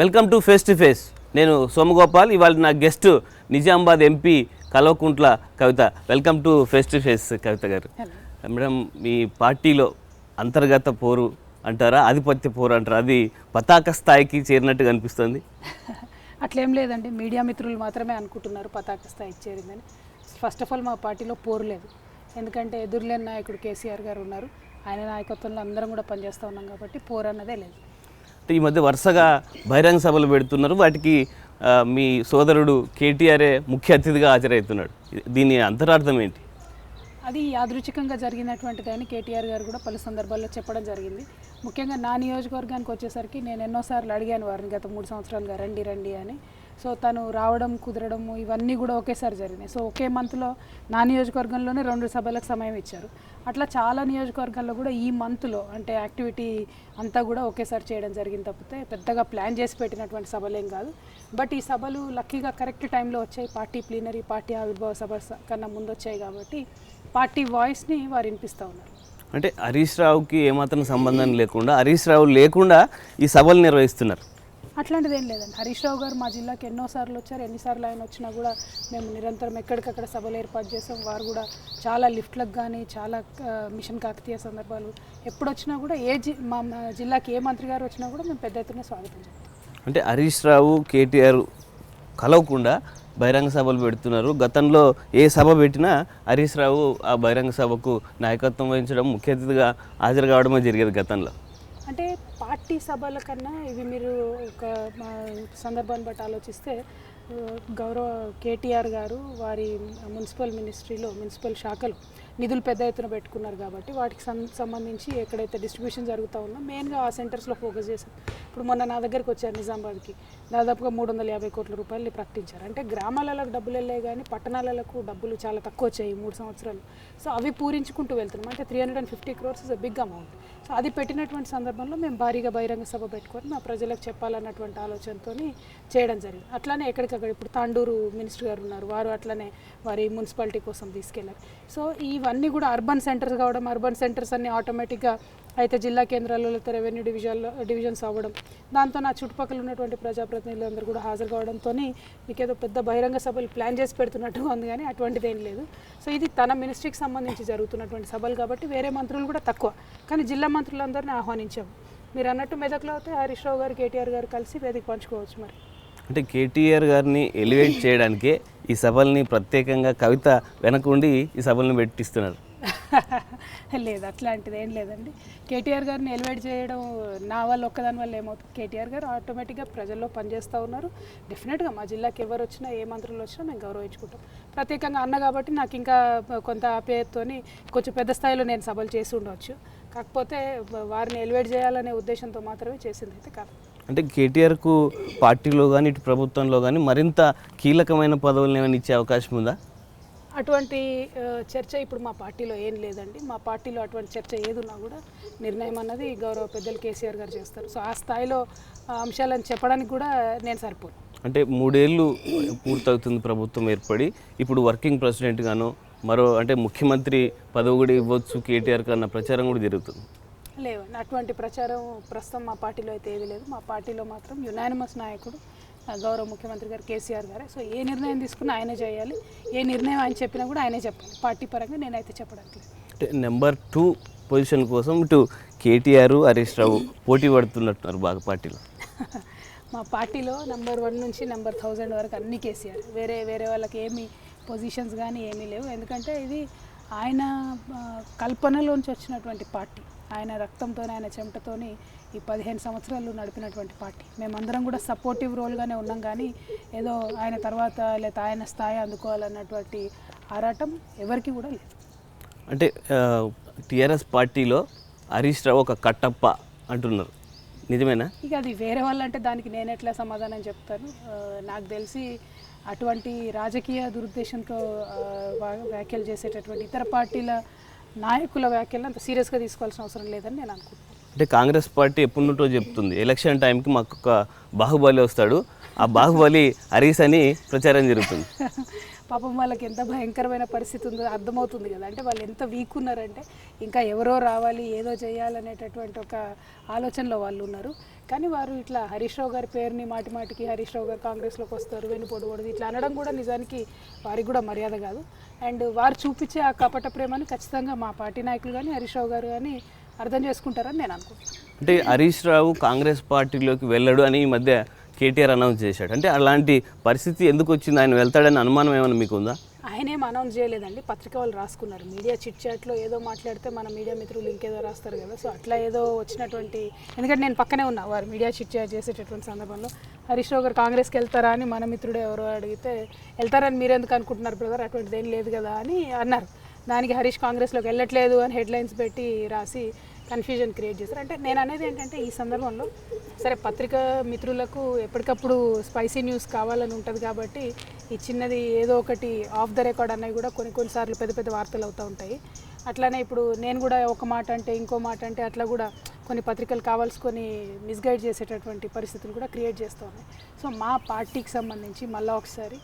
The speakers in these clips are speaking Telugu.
Welcome to face. నేను సోమగోపాల్. ఇవాళ నా guest Nizamabad MP Kalvakuntla Kavitha. Welcome to face Kavitha garu. Madam, మీ పార్టీలో అంతర్గత పోరు అంటారా, ఆధిపత్య పోరు అంటారా, అది పతాక స్థాయికి చేరినట్టుగా అనిపిస్తుంది? అట్లేం లేదండి, మీడియా మిత్రులు మాత్రమే అనుకుంటున్నారు పతాక స్థాయికి చేరిందని. ఫస్ట్ ఆఫ్ ఆల్ మా పార్టీలో పోరు లేదు. ఎందుకంటే ఎదురులేని నాయకుడు కేసీఆర్ గారు ఉన్నారు. ఆయన నాయకత్వంలో అందరం కూడా పనిచేస్తూ ఉన్నాం కాబట్టి పోరు అన్నదే లేదు. ఈ మధ్య వరుసగా బహిరంగ సభలు పెడుతున్నారు. వాటికి మీ సోదరుడు కేటీఆరే ముఖ్య అతిథిగా హాజరవుతున్నాడు. దీని అంతరార్థం ఏంటి? అది యాదృచ్ఛికంగా జరిగినటువంటిది అని కేటీఆర్ గారు కూడా పలు సందర్భాల్లో చెప్పడం జరిగింది. ముఖ్యంగా నా నియోజకవర్గానికి వచ్చేసరికి నేను ఎన్నోసార్లు అడిగాను వారిని గత 3 సంవత్సరాలుగా రండి అని. సో తను రావడం కుదరడము ఇవన్నీ కూడా ఒకేసారి జరిగినాయి. సో ఒకే మంత్లో నా నియోజకవర్గంలోనే 2 సభలకు సమయం ఇచ్చారు. అట్లా చాలా నియోజకవర్గాల్లో కూడా ఈ మంత్లో అంటే యాక్టివిటీ అంతా కూడా ఒకేసారి చేయడం జరిగింది తప్పితే పెద్దగా ప్లాన్ చేసి పెట్టినటువంటి సభలేం కాదు. బట్ ఈ సభలు లక్కీగా కరెక్ట్ టైంలో వచ్చాయి. పార్టీ ప్లీనరీ, పార్టీ ఆవిర్భావ సభ కన్నా ముందు వచ్చాయి కాబట్టి పార్టీ వాయిస్ని వారు వినిపిస్తూ ఉన్నారు. అంటే హరీష్ రావుకి ఏమాత్రం సంబంధం లేకుండా, హరీష్ రావు లేకుండా ఈ సభలు నిర్వహిస్తున్నారు. అట్లాంటిది ఏం లేదండి. హరీష్ రావు గారు మా జిల్లాకి ఎన్నోసార్లు వచ్చారు. ఎన్నిసార్లు ఆయన వచ్చినా కూడా మేము నిరంతరం ఎక్కడికక్కడ సభలు ఏర్పాటు చేసాం. వారు కూడా చాలా లిఫ్ట్లకు కానీ చాలా మిషన్ కాకతీయ సందర్భాలు ఎప్పుడు వచ్చినా కూడా మా జిల్లాకి ఏ మంత్రి గారు వచ్చినా కూడా మేము పెద్ద ఎత్తున స్వాగతం చెప్తాం. అంటే హరీష్ రావు కేటీఆర్ కలవకుండా బహిరంగ సభలు పెడుతున్నారు. గతంలో ఏ సభ పెట్టినా హరీష్ రావు ఆ బహిరంగ సభకు నాయకత్వం వహించడం, ముఖ్య అతిథిగా హాజరు కావడమే జరిగేది గతంలో. అంటే పార్టీ సభల కన్నా ఇవి మీరు ఒక సందర్భాన్ని బట్టి ఆలోచిస్తే గౌరవ కేటీఆర్ గారు వారి మున్సిపల్ మినిస్ట్రీలో మున్సిపల్ శాఖలు నిధులు పెద్ద ఎత్తున పెట్టుకున్నారు కాబట్టి వాటికి సంబంధించి ఎక్కడైతే డిస్ట్రిబ్యూషన్ జరుగుతూ ఉందో మెయిన్గా ఆ సెంటర్స్లో ఫోకస్ చేశారు. ఇప్పుడు మొన్న నా దగ్గరికి వచ్చారు నిజామాబాద్కి, దాదాపుగా 350 కోట్ల రూపాయలు ప్రకటించారు. అంటే గ్రామాలకు డబ్బులు వెళ్ళాయి కానీ పట్టణాలకు డబ్బులు చాలా తక్కువ వచ్చాయి 3 సంవత్సరాలు. సో అవి పూరించుకుంటూ వెళ్తున్నాం. అంటే 350 crores is a big amount. So అది పెట్టినటువంటి సందర్భంలో మేము భారీగా బహిరంగ సభ పెట్టుకొని మా ప్రజలకు చెప్పాలన్నటువంటి ఆలోచనతో చేయడం జరిగింది. అట్లానే ఎక్కడికక్కడ ఇప్పుడు తాండూరు మినిస్టర్ గారు ఉన్నారు, వారు అట్లనే వారి మున్సిపాలిటీ కోసం తీసుకెళ్లారు. సో ఇవన్నీ కూడా అర్బన్ సెంటర్స్ కావడం, అర్బన్ సెంటర్స్ అన్ని ఆటోమేటిక్గా అయితే జిల్లా కేంద్రాల్లో రెవెన్యూ డివిజన్స్ అవ్వడం, దాంతో నా చుట్టుపక్కల ఉన్నటువంటి ప్రజాప్రతినిధులు అందరూ కూడా హాజరు కావడంతో మీకు ఏదో పెద్ద బహిరంగ సభలు ప్లాన్ చేసి పెడుతున్నట్టుగా ఉంది కానీ అటువంటిది ఏం లేదు. సో ఇది తన మినిస్ట్రీకి సంబంధించి జరుగుతున్నటువంటి సభలు కాబట్టి వేరే మంత్రులు కూడా తక్కువ, కానీ జిల్లా మంత్రులందరినీ ఆహ్వానించాము. మీరు అన్నట్టు మెదక్లో అయితే హరీష్ రావు గారు కేటీఆర్ గారు కలిసి వేదిక పంచుకోవచ్చు. మరి అంటే కేటీఆర్ గారిని ఎలివేట్ చేయడానికే ఈ సభల్ని ప్రత్యేకంగా కవిత వెనకుండి ఈ సభలను పెట్టిస్తున్నారు. లేదు, అట్లాంటిది ఏం లేదండి. కేటీఆర్ గారిని ఎలివేట్ చేయడం నా వల్ల ఒక్కదాని వల్ల ఏమవుతుంది? కేటీఆర్ గారు ఆటోమేటిక్గా ప్రజల్లో పనిచేస్తూ ఉన్నారు. డెఫినెట్గా మా జిల్లాకి ఎవరు వచ్చినా ఏ మంత్రులు వచ్చినా మేము గౌరవించుకుంటాం. ప్రత్యేకంగా అన్న కాబట్టి నాకు ఇంకా కొంత ఆప్యాయతతోని కొంచెం పెద్ద స్థాయిలో నేను సభలు చేసి ఉండవచ్చు. కాకపోతే వారిని ఎలివేట్ చేయాలనే ఉద్దేశంతో మాత్రమే చేసింది అయితే కాదు. అంటే కేటీఆర్కు పార్టీలో కానీ ఇటు ప్రభుత్వంలో కానీ మరింత కీలకమైన పదవులను ఏమైనా ఇచ్చే అవకాశం ఉందా? అటువంటి చర్చ ఇప్పుడు మా పార్టీలో ఏం లేదండి. మా పార్టీలో అటువంటి చర్చ ఏదున్నా కూడా నిర్ణయం అన్నది గౌరవ పెద్దలు కేసీఆర్ గారు చేస్తారు. సో ఆ స్థాయిలో అంశాలను చెప్పడానికి కూడా నేను సరిపోను. అంటే 3 ఏళ్ళు పూర్తవుతుంది ప్రభుత్వం ఏర్పడి, ఇప్పుడు వర్కింగ్ ప్రెసిడెంట్ గాను మరో అంటే ముఖ్యమంత్రి పదవి కూడా ఇవ్వచ్చు కేటీఆర్ కన్నా ప్రచారం కూడా జరుగుతుంది. లేవు, అటువంటి ప్రచారం ప్రస్తుతం మా పార్టీలో అయితే ఏది లేదు. మా పార్టీలో మాత్రం యునానిమస్ నాయకుడు గౌరవ ముఖ్యమంత్రి గారు కేసీఆర్ గారే. సో ఏ నిర్ణయం తీసుకున్నా ఆయనే చేయాలి, ఏ నిర్ణయం ఆయన చెప్పినా కూడా ఆయనే చెప్పాలి. పార్టీ పరంగా నేనైతే చెప్పడానికి లేదు. అంటే నెంబర్ 2 పొజిషన్ కోసం ఇటు కేటీఆర్, హరీష్ రావు పోటీ పడుతున్నట్టున్నారు బాగా పార్టీలో. మా పార్టీలో నెంబర్ 1 నుంచి నెంబర్ 1000 వరకు అన్ని కేసీఆర్. వేరే వాళ్ళకి ఏమీ పొజిషన్స్ కానీ ఏమీ లేవు. ఎందుకంటే ఇది ఆయన కల్పనలోంచి వచ్చినటువంటి పార్టీ. ఆయన రక్తంతో, ఆయన చెమటతోని ఈ 15 సంవత్సరాలు నడిపినటువంటి పార్టీ. మేమందరం కూడా సపోర్టివ్ రోల్గానే ఉన్నాం, కానీ ఏదో ఆయన తర్వాత లేదా ఆయన స్థాయి అందుకోవాలన్నటువంటి ఆరాటం ఎవరికి కూడా లేదు. అంటే టీఆర్ఎస్ పార్టీలో హరీష్ రావు ఒక కట్టప్ప అంటున్నారు, నిజమేనా? ఇక అది వేరే వాళ్ళంటే దానికి నేను ఎట్లా సమాధానం చెప్తాను? నాకు తెలిసి అటువంటి రాజకీయ దురుద్దేశంతో వ్యాఖ్యలు చేసేటటువంటి ఇతర పార్టీల నాయకుల వ్యాఖ్యలు అంత సీరియస్గా తీసుకోవాల్సిన అవసరం లేదని నేను అనుకుంటున్నాను. అంటే కాంగ్రెస్ పార్టీ ఎప్పటి నుంటో చెప్తుంది ఎలక్షన్ టైంకి మాకు ఒక బాహుబలి వస్తాడు, ఆ బాహుబలి హరీష్ అని ప్రచారం జరుగుతుంది. పాపం వాళ్ళకి ఎంత భయంకరమైన పరిస్థితి ఉందో అర్థమవుతుంది కదా. అంటే వాళ్ళు ఎంత వీక్ ఉన్నారంటే ఇంకా ఎవరో రావాలి ఏదో చేయాలనేటటువంటి ఒక ఆలోచనలో వాళ్ళు ఉన్నారు. కానీ వారు ఇట్లా హరీష్ రావు గారి పేరుని మాటి మాటికి హరీష్ రావు గారు కాంగ్రెస్లోకి వస్తారు వెన్నుపోటు ఇట్లా అనడం కూడా నిజానికి వారికి కూడా మర్యాద కాదు. అండ్ వారు చూపించే ఆ కపట ప్రేమని ఖచ్చితంగా మా పార్టీ నాయకులు కానీ హరీష్ రావు గారు కానీ అర్థం చేసుకుంటారని నేను అనుకుంటున్నాను. అంటే హరీష్ రావు కాంగ్రెస్ పార్టీలోకి వెళ్ళడు అని ఈ మధ్య కేటీఆర్ అనౌన్స్ చేశాడు. అంటే అలాంటి పరిస్థితి ఎందుకు వచ్చింది, ఆయన వెళ్తాడని అనుమానం ఏమైనా మీకు ఉందా? ఆయన ఏం అనౌన్స్ చేయలేదండి, పత్రిక వాళ్ళు రాసుకున్నారు. మీడియా చిట్ చాట్లో ఏదో మాట్లాడితే మన మీడియా మిత్రులు ఇంకేదో రాస్తారు కదా, సో అట్లా ఏదో వచ్చినటువంటి, ఎందుకంటే నేను పక్కనే ఉన్నా వారు మీడియా చిట్ చాట్ చేసేటటువంటి సందర్భంలో హరీష్ రావు గారు కాంగ్రెస్కి వెళ్తారా అని మన మిత్రుడు ఎవరో అడిగితే వెళ్తారని మీరు ఎందుకు అనుకుంటున్నారు బ్రదర్, అటువంటిది ఏం లేదు కదా అని అన్నారు. దానికి హరీష్ కాంగ్రెస్లోకి వెళ్ళట్లేదు అని హెడ్లైన్స్ పెట్టి రాసి కన్ఫ్యూజన్ క్రియేట్ చేస్తారు. అంటే నేను అనేది ఏంటంటే ఈ సందర్భంలో సరే పత్రికా మిత్రులకు ఎప్పటికప్పుడు స్పైసీ న్యూస్ కావాలని ఉంటుంది కాబట్టి ఈ చిన్నది ఏదో ఒకటి ఆఫ్ ద రికార్డ్ అనేవి కూడా కొన్నిసార్లు పెద్ద పెద్ద వార్తలు అవుతూ ఉంటాయి. అట్లానే ఇప్పుడు నేను కూడా ఒక మాట అంటే ఇంకో మాట అంటే అట్లా కూడా కొన్ని పత్రికలు కావాల్సుకొని మిస్గైడ్ చేసేటటువంటి పరిస్థితులు కూడా క్రియేట్ చేస్తూ ఉన్నాయి. సో మా పార్టీకి సంబంధించి మళ్ళీ ఒకసారి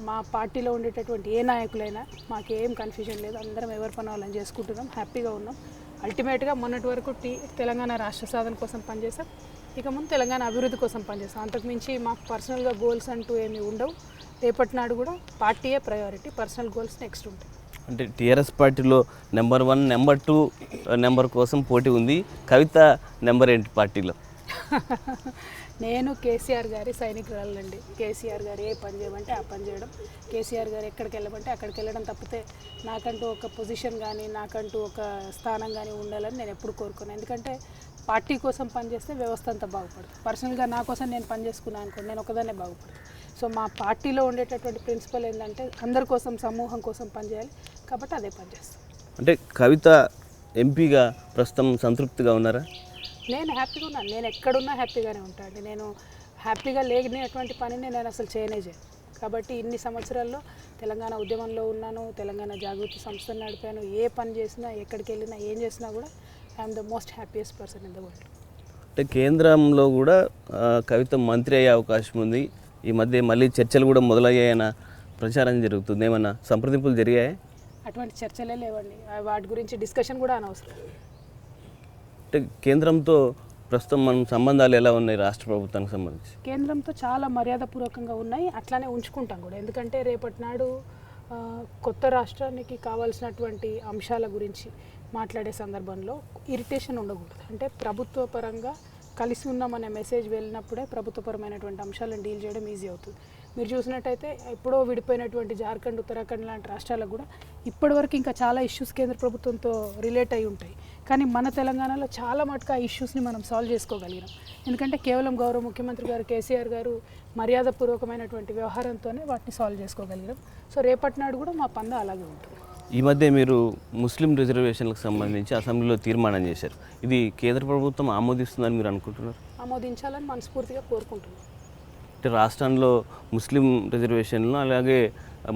మా పార్టీలో ఉండేటటువంటి ఏ నాయకులైనా మాకేం కన్ఫ్యూజన్ లేదు, అందరం ఎవరి పని వాళ్ళని చేసుకుంటున్నాం, హ్యాపీగా ఉన్నాం. అల్టిమేట్గా మొన్నటి వరకు తెలంగాణ రాష్ట్ర సాధన కోసం పనిచేసాం, ఇక ముందు తెలంగాణ అభివృద్ధి కోసం పనిచేస్తాం. అంతకుమించి మాకు పర్సనల్గా గోల్స్ అంటూ ఏమీ ఉండవు. రేపటి నాడు కూడా పార్టీయే ప్రయారిటీ, పర్సనల్ గోల్స్ నెక్స్ట్ ఉంటాయి. అంటే టీఆర్ఎస్ పార్టీలో నెంబర్ 1, నెంబర్ 2 నెంబర్ కోసం పోటీ ఉంది. కవిత నెంబర్ ఏంటి పార్టీలో? నేను కేసీఆర్ గారి సైనికురాలండి. కేసీఆర్ గారు ఏ పని చేయమంటే ఆ పని చేయడం, కేసీఆర్ గారు ఎక్కడికి వెళ్ళమంటే అక్కడికి వెళ్ళడం తప్పితే నాకంటూ ఒక పొజిషన్ కానీ నాకంటూ ఒక స్థానం కానీ ఉండాలని నేను ఎప్పుడు కోరుకున్నాను. ఎందుకంటే పార్టీ కోసం పనిచేస్తే వ్యవస్థ అంతా బాగుపడుతుంది. పర్సనల్గా నా కోసం నేను పని చేసుకున్నాను అనుకోండి, నేను ఒకదాన్నే బాగుపడుతుంది. సో మా పార్టీలో ఉండేటటువంటి ప్రిన్సిపల్ ఏంటంటే అందరి కోసం సమూహం కోసం పనిచేయాలి, కాబట్టి అదే పనిచేస్తాను. అంటే కవిత ఎంపీగా ప్రస్తుతం సంతృప్తిగా ఉన్నారా? నేను హ్యాపీగా ఉన్నాను, నేను ఎక్కడున్నా హ్యాపీగానే ఉంటాను. నేను హ్యాపీగా లేనటువంటి పనిని నేను అసలు చేయను. కాబట్టి ఇన్ని సంవత్సరాల్లో తెలంగాణ ఉద్యమంలో ఉన్నాను, తెలంగాణ జాగృతి సంస్థను నడిపాను. ఏ పని చేసినా ఎక్కడికి వెళ్ళినా ఏం చేసినా కూడా I'm the most happiest person in the world. అంటే కేంద్రంలో కూడా కవిత మంత్రి అయ్యే అవకాశం ఉంది. ఈ మధ్య మళ్ళీ చర్చలు కూడా మొదలయ్యాయన్న ప్రచారం జరుగుతుంది. ఏమన్నా సంప్రదింపులు జరిగాయి? అటువంటి చర్చలే లేవండి, వాటి గురించి డిస్కషన్ కూడా అనవసరం. అంటే కేంద్రంతో ప్రస్తుతం మన సంబంధాలు ఎలా ఉన్నాయి రాష్ట్ర ప్రభుత్వానికి సంబంధించి? కేంద్రంతో చాలా మర్యాదపూర్వకంగా ఉన్నాయి, అట్లానే ఉంచుకుంటాం కూడా. ఎందుకంటే రేపటి నాడు కొత్త రాష్ట్రానికి కావాల్సినటువంటి అంశాల గురించి మాట్లాడే సందర్భంలో ఇరిటేషన్ ఉండకూడదు. అంటే ప్రభుత్వ పరంగా కలిసి ఉన్నామనే మెసేజ్ వెళ్ళినప్పుడే ప్రభుత్వపరమైనటువంటి అంశాలను డీల్ చేయడం ఈజీ అవుతుంది. మీరు చూసినట్టయితే ఎప్పుడో విడిపోయినటువంటి జార్ఖండ్, ఉత్తరాఖండ్ లాంటి రాష్ట్రాలకు కూడా ఇప్పటివరకు ఇంకా చాలా ఇష్యూస్ కేంద్ర ప్రభుత్వంతో రిలేట్ అయి ఉంటాయి. కానీ మన తెలంగాణలో చాలా మటుకు ఆ ఇష్యూస్ని మనం సాల్వ్ చేసుకోగలిగినాం. ఎందుకంటే కేవలం గౌరవ ముఖ్యమంత్రి గారు కేసీఆర్ గారు మర్యాదపూర్వకమైనటువంటి వ్యవహారంతోనే వాటిని సాల్వ్ చేసుకోగలిగినాం. సో రేపటి నాడు కూడా మా పంద అలాగే ఉంటుంది. ఈ మధ్య మీరు ముస్లిం రిజర్వేషన్లకు సంబంధించి అసెంబ్లీలో తీర్మానం చేశారు. ఇది కేంద్ర ప్రభుత్వం ఆమోదిస్తుందని మీరు అనుకుంటున్నారు? ఆమోదించాలని మనస్ఫూర్తిగా కోరుకుంటున్నాం. అంటే రాష్ట్రంలో ముస్లిం రిజర్వేషన్లు అలాగే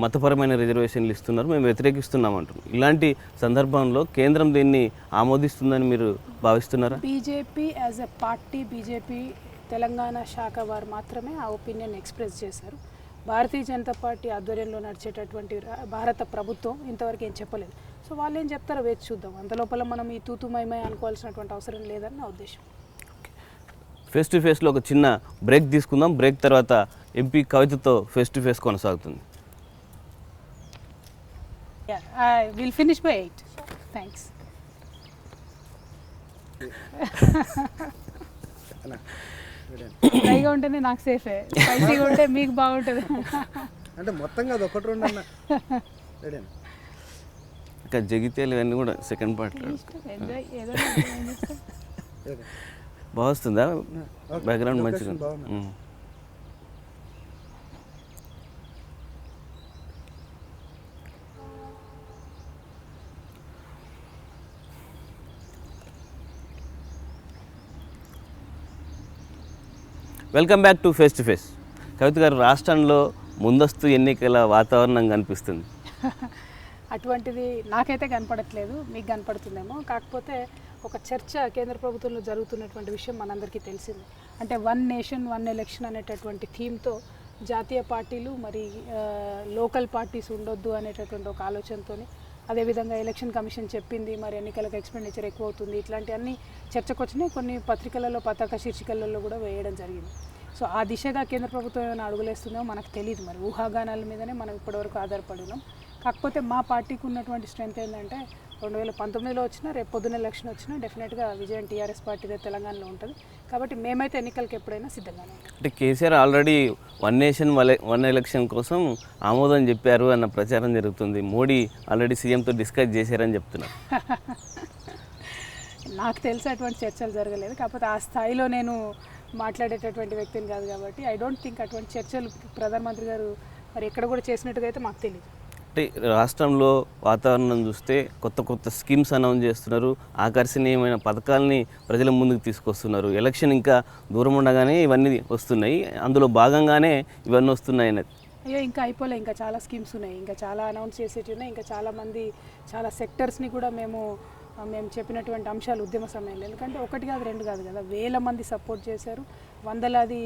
మతపరమైన రిజర్వేషన్లు ఇస్తున్నారు, మేము వ్యతిరేకిస్తున్నాం అంటున్నాం. ఇలాంటి సందర్భంలో కేంద్రం దీన్ని ఆమోదిస్తుందని మీరు భావిస్తున్నారా? BJP as a party, BJP Telangana శాఖ వారు మాత్రమే ఆ ఒపీనియన్ ఎక్స్ప్రెస్ చేశారు. భారతీయ జనతా పార్టీ ఆధ్వర్యంలో నడిచేటటువంటి భారత ప్రభుత్వం ఇంతవరకు ఏం చెప్పలేదు. సో వాళ్ళు ఏం చెప్తారో వేచి చూద్దాం. అంతలోపల మనం ఈ తూతుమయమై అనుకోవాల్సినటువంటి అవసరం లేదని నా ఉద్దేశం. ఫేస్ టు ఫేస్లో ఒక చిన్న బ్రేక్ తీసుకుందాం. బ్రేక్ తర్వాత ఎంపీ కవితతో ఫేస్ టు ఫేస్ కొనసాగుతుంది. Will finish by 8. థ్యాంక్స్. ఫ్రైగా ఉంటేనే నాకు సేఫే, స్పైసీగా ఉంటే మీకు బాగుంటుంది. అంటే మొత్తంగా అది ఒకటి రెండు అన్న ఇంకా జగిత్యాలు ఇవన్నీ కూడా సెకండ్ పార్ట్లో బాగా వస్తుందా? బ్యాక్గ్రౌండ్ మంచిగా. Welcome back to face to face. Kavitha garu, రాష్ట్రంలో ముందస్తు ఎన్నికల వాతావరణం కనిపిస్తుంది. అటువంటిది నాకైతే కనపడట్లేదు, మీకు కనపడుతుందేమో. కాకపోతే ఒక చర్చ కేంద్ర ప్రభుత్వంలో జరుగుతున్నటువంటి విషయం మనందరికీ తెలిసింది. అంటే 1 నేషన్ 1 ఎలక్షన్ అనేటటువంటి థీమ్తో జాతీయ పార్టీలు మరి లోకల్ పార్టీస్ ఉండొద్దు అనేటటువంటి ఒక ఆలోచనతోని, అదేవిధంగా ఎలక్షన్ కమిషన్ చెప్పింది మరి ఎన్నికలకు ఎక్స్పెండిచర్ ఎక్కువ అవుతుంది, ఇట్లాంటివన్నీ చర్చకు వచ్చినాయి. కొన్ని పత్రికలలో పతాక శీర్షికలలో కూడా వేయడం జరిగింది. సో ఆ దిశగా కేంద్ర ప్రభుత్వం ఏమైనా అడుగులేస్తుందో మనకు తెలియదు. మరి ఊహాగానాల మీదనే మనం ఇప్పటివరకు ఆధారపడి ఉన్నాం. కాకపోతే మా పార్టీకి ఉన్నటువంటి స్ట్రెంత్ ఏంటంటే 2019లో వచ్చినా, రేపు పొద్దున్న ఎలక్షన్ వచ్చినా డెఫినెట్గా విజయం టీఆర్ఎస్ పార్టీదే తెలంగాణలో ఉంటుంది. కాబట్టి మేమైతే ఎన్నికలకు ఎప్పుడైనా సిద్ధంగానే ఉంటాం. అంటే KCR already one nation one election కోసం ఆమోదం చెప్పారు అన్న ప్రచారం జరుగుతుంది. మోడీ ఆల్రెడీ సీఎంతో డిస్కస్ చేశారని చెప్తున్నారు. నాకు తెలిసి అటువంటి చర్చలు జరగలేదు. కాకపోతే ఆ స్థాయిలో నేను మాట్లాడేటటువంటి వ్యక్తిని కాదు కాబట్టి ఐ డోంట్ థింక్ అటువంటి చర్చలు ప్రధానమంత్రి గారు మరి ఎక్కడ కూడా చేసినట్టుగా అయితే మాకు తెలియదు. అంటే రాష్ట్రంలో వాతావరణం చూస్తే కొత్త కొత్త స్కీమ్స్ అనౌన్స్ చేస్తున్నారు, ఆకర్షణీయమైన పథకాలని ప్రజల ముందుకు తీసుకొస్తున్నారు. ఎలక్షన్ ఇంకా దూరం ఉండగానే ఇవన్నీ వస్తున్నాయి, అందులో భాగంగానే ఇవన్నీ వస్తున్నాయి అనేది. అయ్యో ఇంకా అయిపోలే, ఇంకా చాలా స్కీమ్స్ ఉన్నాయి, ఇంకా చాలా అనౌన్స్ చేసేవి ఉన్నాయి. ఇంకా చాలామంది చాలా సెక్టర్స్ని కూడా మేము చెప్పినటువంటి అంశాలు ఉద్యమ సమయంలో, ఎందుకంటే ఒకటి కాదు రెండు కాదు కదా, వేల మంది సపోర్ట్ చేశారు, వందలాది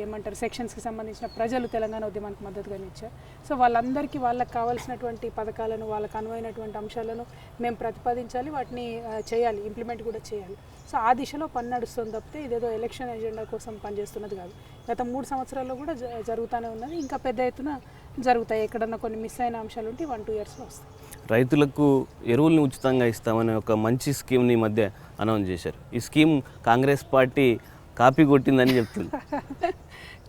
ఏమంటారు సెక్షన్స్కి సంబంధించిన ప్రజలు తెలంగాణ ఉద్యమానికి మద్దతుగా ఇచ్చారు. సో వాళ్ళందరికీ వాళ్ళకి కావాల్సినటువంటి పథకాలను, వాళ్ళకు అనువైనటువంటి అంశాలను మేము ప్రతిపాదించాలి, వాటిని చేయాలి, ఇంప్లిమెంట్ కూడా చేయాలి. సో ఆ దిశలో పని నడుస్తుంది తప్పితే ఇదేదో ఎలక్షన్ ఎజెండా కోసం పనిచేస్తున్నది కాదు. గత 3 సంవత్సరాల్లో కూడా జరుగుతూనే ఉన్నది, ఇంకా పెద్ద ఎత్తున జరుగుతాయి. ఎక్కడన్నా కొన్ని మిస్ అయిన అంశాలు ఉంటే 1-2 ఇయర్స్లో వస్తాయి. రైతులకు ఎరువుల్ని ఉచితంగా ఇస్తామనే ఒక మంచి స్కీమ్ని ఈ మధ్య అనౌన్స్ చేశారు. ఈ స్కీమ్ కాంగ్రెస్ పార్టీ కాపీ కొట్టిందని చెప్తుంది.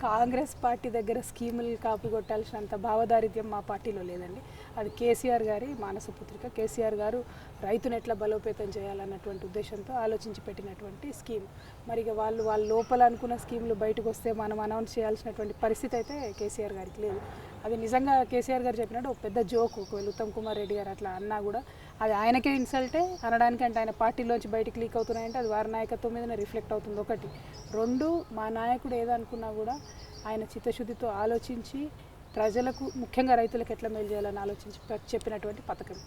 కాంగ్రెస్ పార్టీ దగ్గర స్కీములు కాపీ కొట్టాల్సినంత భావదారిద్ర్యం మా పార్టీలో లేదండి. అది కేసీఆర్ గారి మానసపుత్రిక. కేసీఆర్ గారు రైతును ఎట్లా బలోపేతం చేయాలన్నటువంటి ఉద్దేశంతో ఆలోచించి పెట్టినటువంటి స్కీమ్. మరి ఇక వాళ్ళ లోపల అనుకున్న స్కీములు బయటకు వస్తే మనం అనౌన్స్ చేయాల్సినటువంటి పరిస్థితి అయితే కేసీఆర్ గారికి లేదు. అది నిజంగా కేసీఆర్ గారు చెప్పినట్టు ఒక పెద్ద జోక్. ఒకవేళ ఉత్తమ్ కుమార్ రెడ్డి గారు అట్లా అన్నా కూడా అది ఆయనకే ఇన్సల్టే అనడానికంటే, ఆయన పార్టీలోంచి బయటికి లీక్ అవుతున్నాయంటే అది వారి నాయకత్వం మీదనే రిఫ్లెక్ట్ అవుతుంది. 1, 2 మా నాయకుడు ఏదనుకున్నా కూడా ఆయన చిత్తశుద్ధితో ఆలోచించి ప్రజలకు, ముఖ్యంగా రైతులకు ఎట్లా మేలు చేయాలని ఆలోచించి చెప్పినటువంటి పథకం.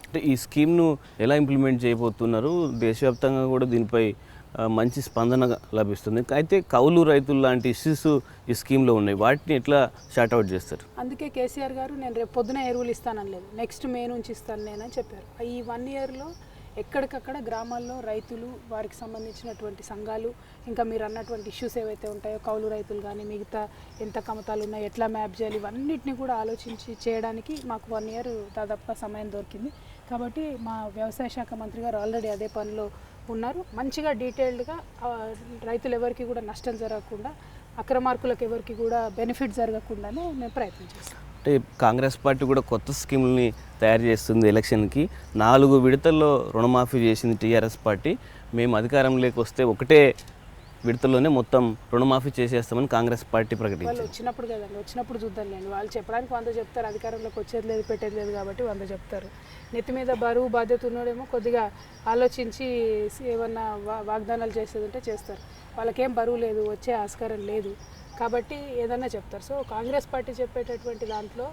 అంటే ఈ స్కీమ్ను ఎలా ఇంప్లిమెంట్ చేయబోతున్నారు? దేశవ్యాప్తంగా కూడా దీనిపై మంచి స్పందన లభిస్తుంది. అయితే కౌలు రైతులు లాంటి ఇష్యూస్ ఈ స్కీమ్లో ఉన్నాయి, వాటిని ఎట్లా షార్ట్అవుట్ చేస్తారు? అందుకే కేసీఆర్ గారు నేను రేపు పొద్దున ఎరువులు ఇస్తానని లేదు, నెక్స్ట్ మే నుంచి ఇస్తాను నేనని చెప్పారు. ఈ 1 ఇయర్లో ఎక్కడికక్కడ గ్రామాల్లో రైతులు, వారికి సంబంధించినటువంటి సంఘాలు, ఇంకా మీరు అన్నటువంటి ఇష్యూస్ ఏవైతే ఉంటాయో కౌలు రైతులు కానీ మిగతా ఎంత కమతాలు ఉన్నాయి, ఎట్లా మ్యాప్ చేయాలి, ఇవన్నిటిని కూడా ఆలోచించి చేయడానికి మాకు 1 ఇయర్ దాదాపుగా సమయం దొరికింది. కాబట్టి మా వ్యవసాయ శాఖ మంత్రి గారు ఆల్రెడీ అదే పనిలో ఉన్నారు. మంచిగా డీటెయిల్డ్గా రైతులు ఎవరికి కూడా నష్టం జరగకుండా, అక్రమార్కులకు ఎవరికి కూడా బెనిఫిట్ జరగకుండానే మేము ప్రయత్నం చేస్తాం. అంటే కాంగ్రెస్ పార్టీ కూడా కొత్త స్కీముల్ని తయారు చేస్తుంది. ఎలక్షన్కి 4 విడతల్లో రుణమాఫీ చేసింది టీఆర్ఎస్ పార్టీ. మేము అధికారంలోకి వస్తే ఒకటే విడతలోనే మొత్తం రుణమాఫీ చేసేస్తామని కాంగ్రెస్ పార్టీ ప్రకటించింది. వాళ్ళు వచ్చినప్పుడు కదండి, వచ్చినప్పుడు చూద్దాం లేండి. వాళ్ళు చెప్పడానికి 100 చెప్తారు, అధికారంలోకి వచ్చేది లేదు పెట్టేది లేదు కాబట్టి 100 చెప్తారు. నెత్తి మీద బరువు బాధ్యత ఉన్నోడేమో కొద్దిగా ఆలోచించి ఏమన్నా వాగ్దానాలు చేసేది ఉంటే చేస్తారు. వాళ్ళకేం బరువు లేదు, వచ్చే ఆస్కారం లేదు కాబట్టి ఏదన్నా చెప్తారు. సో కాంగ్రెస్ పార్టీ చెప్పేటటువంటి దాంట్లో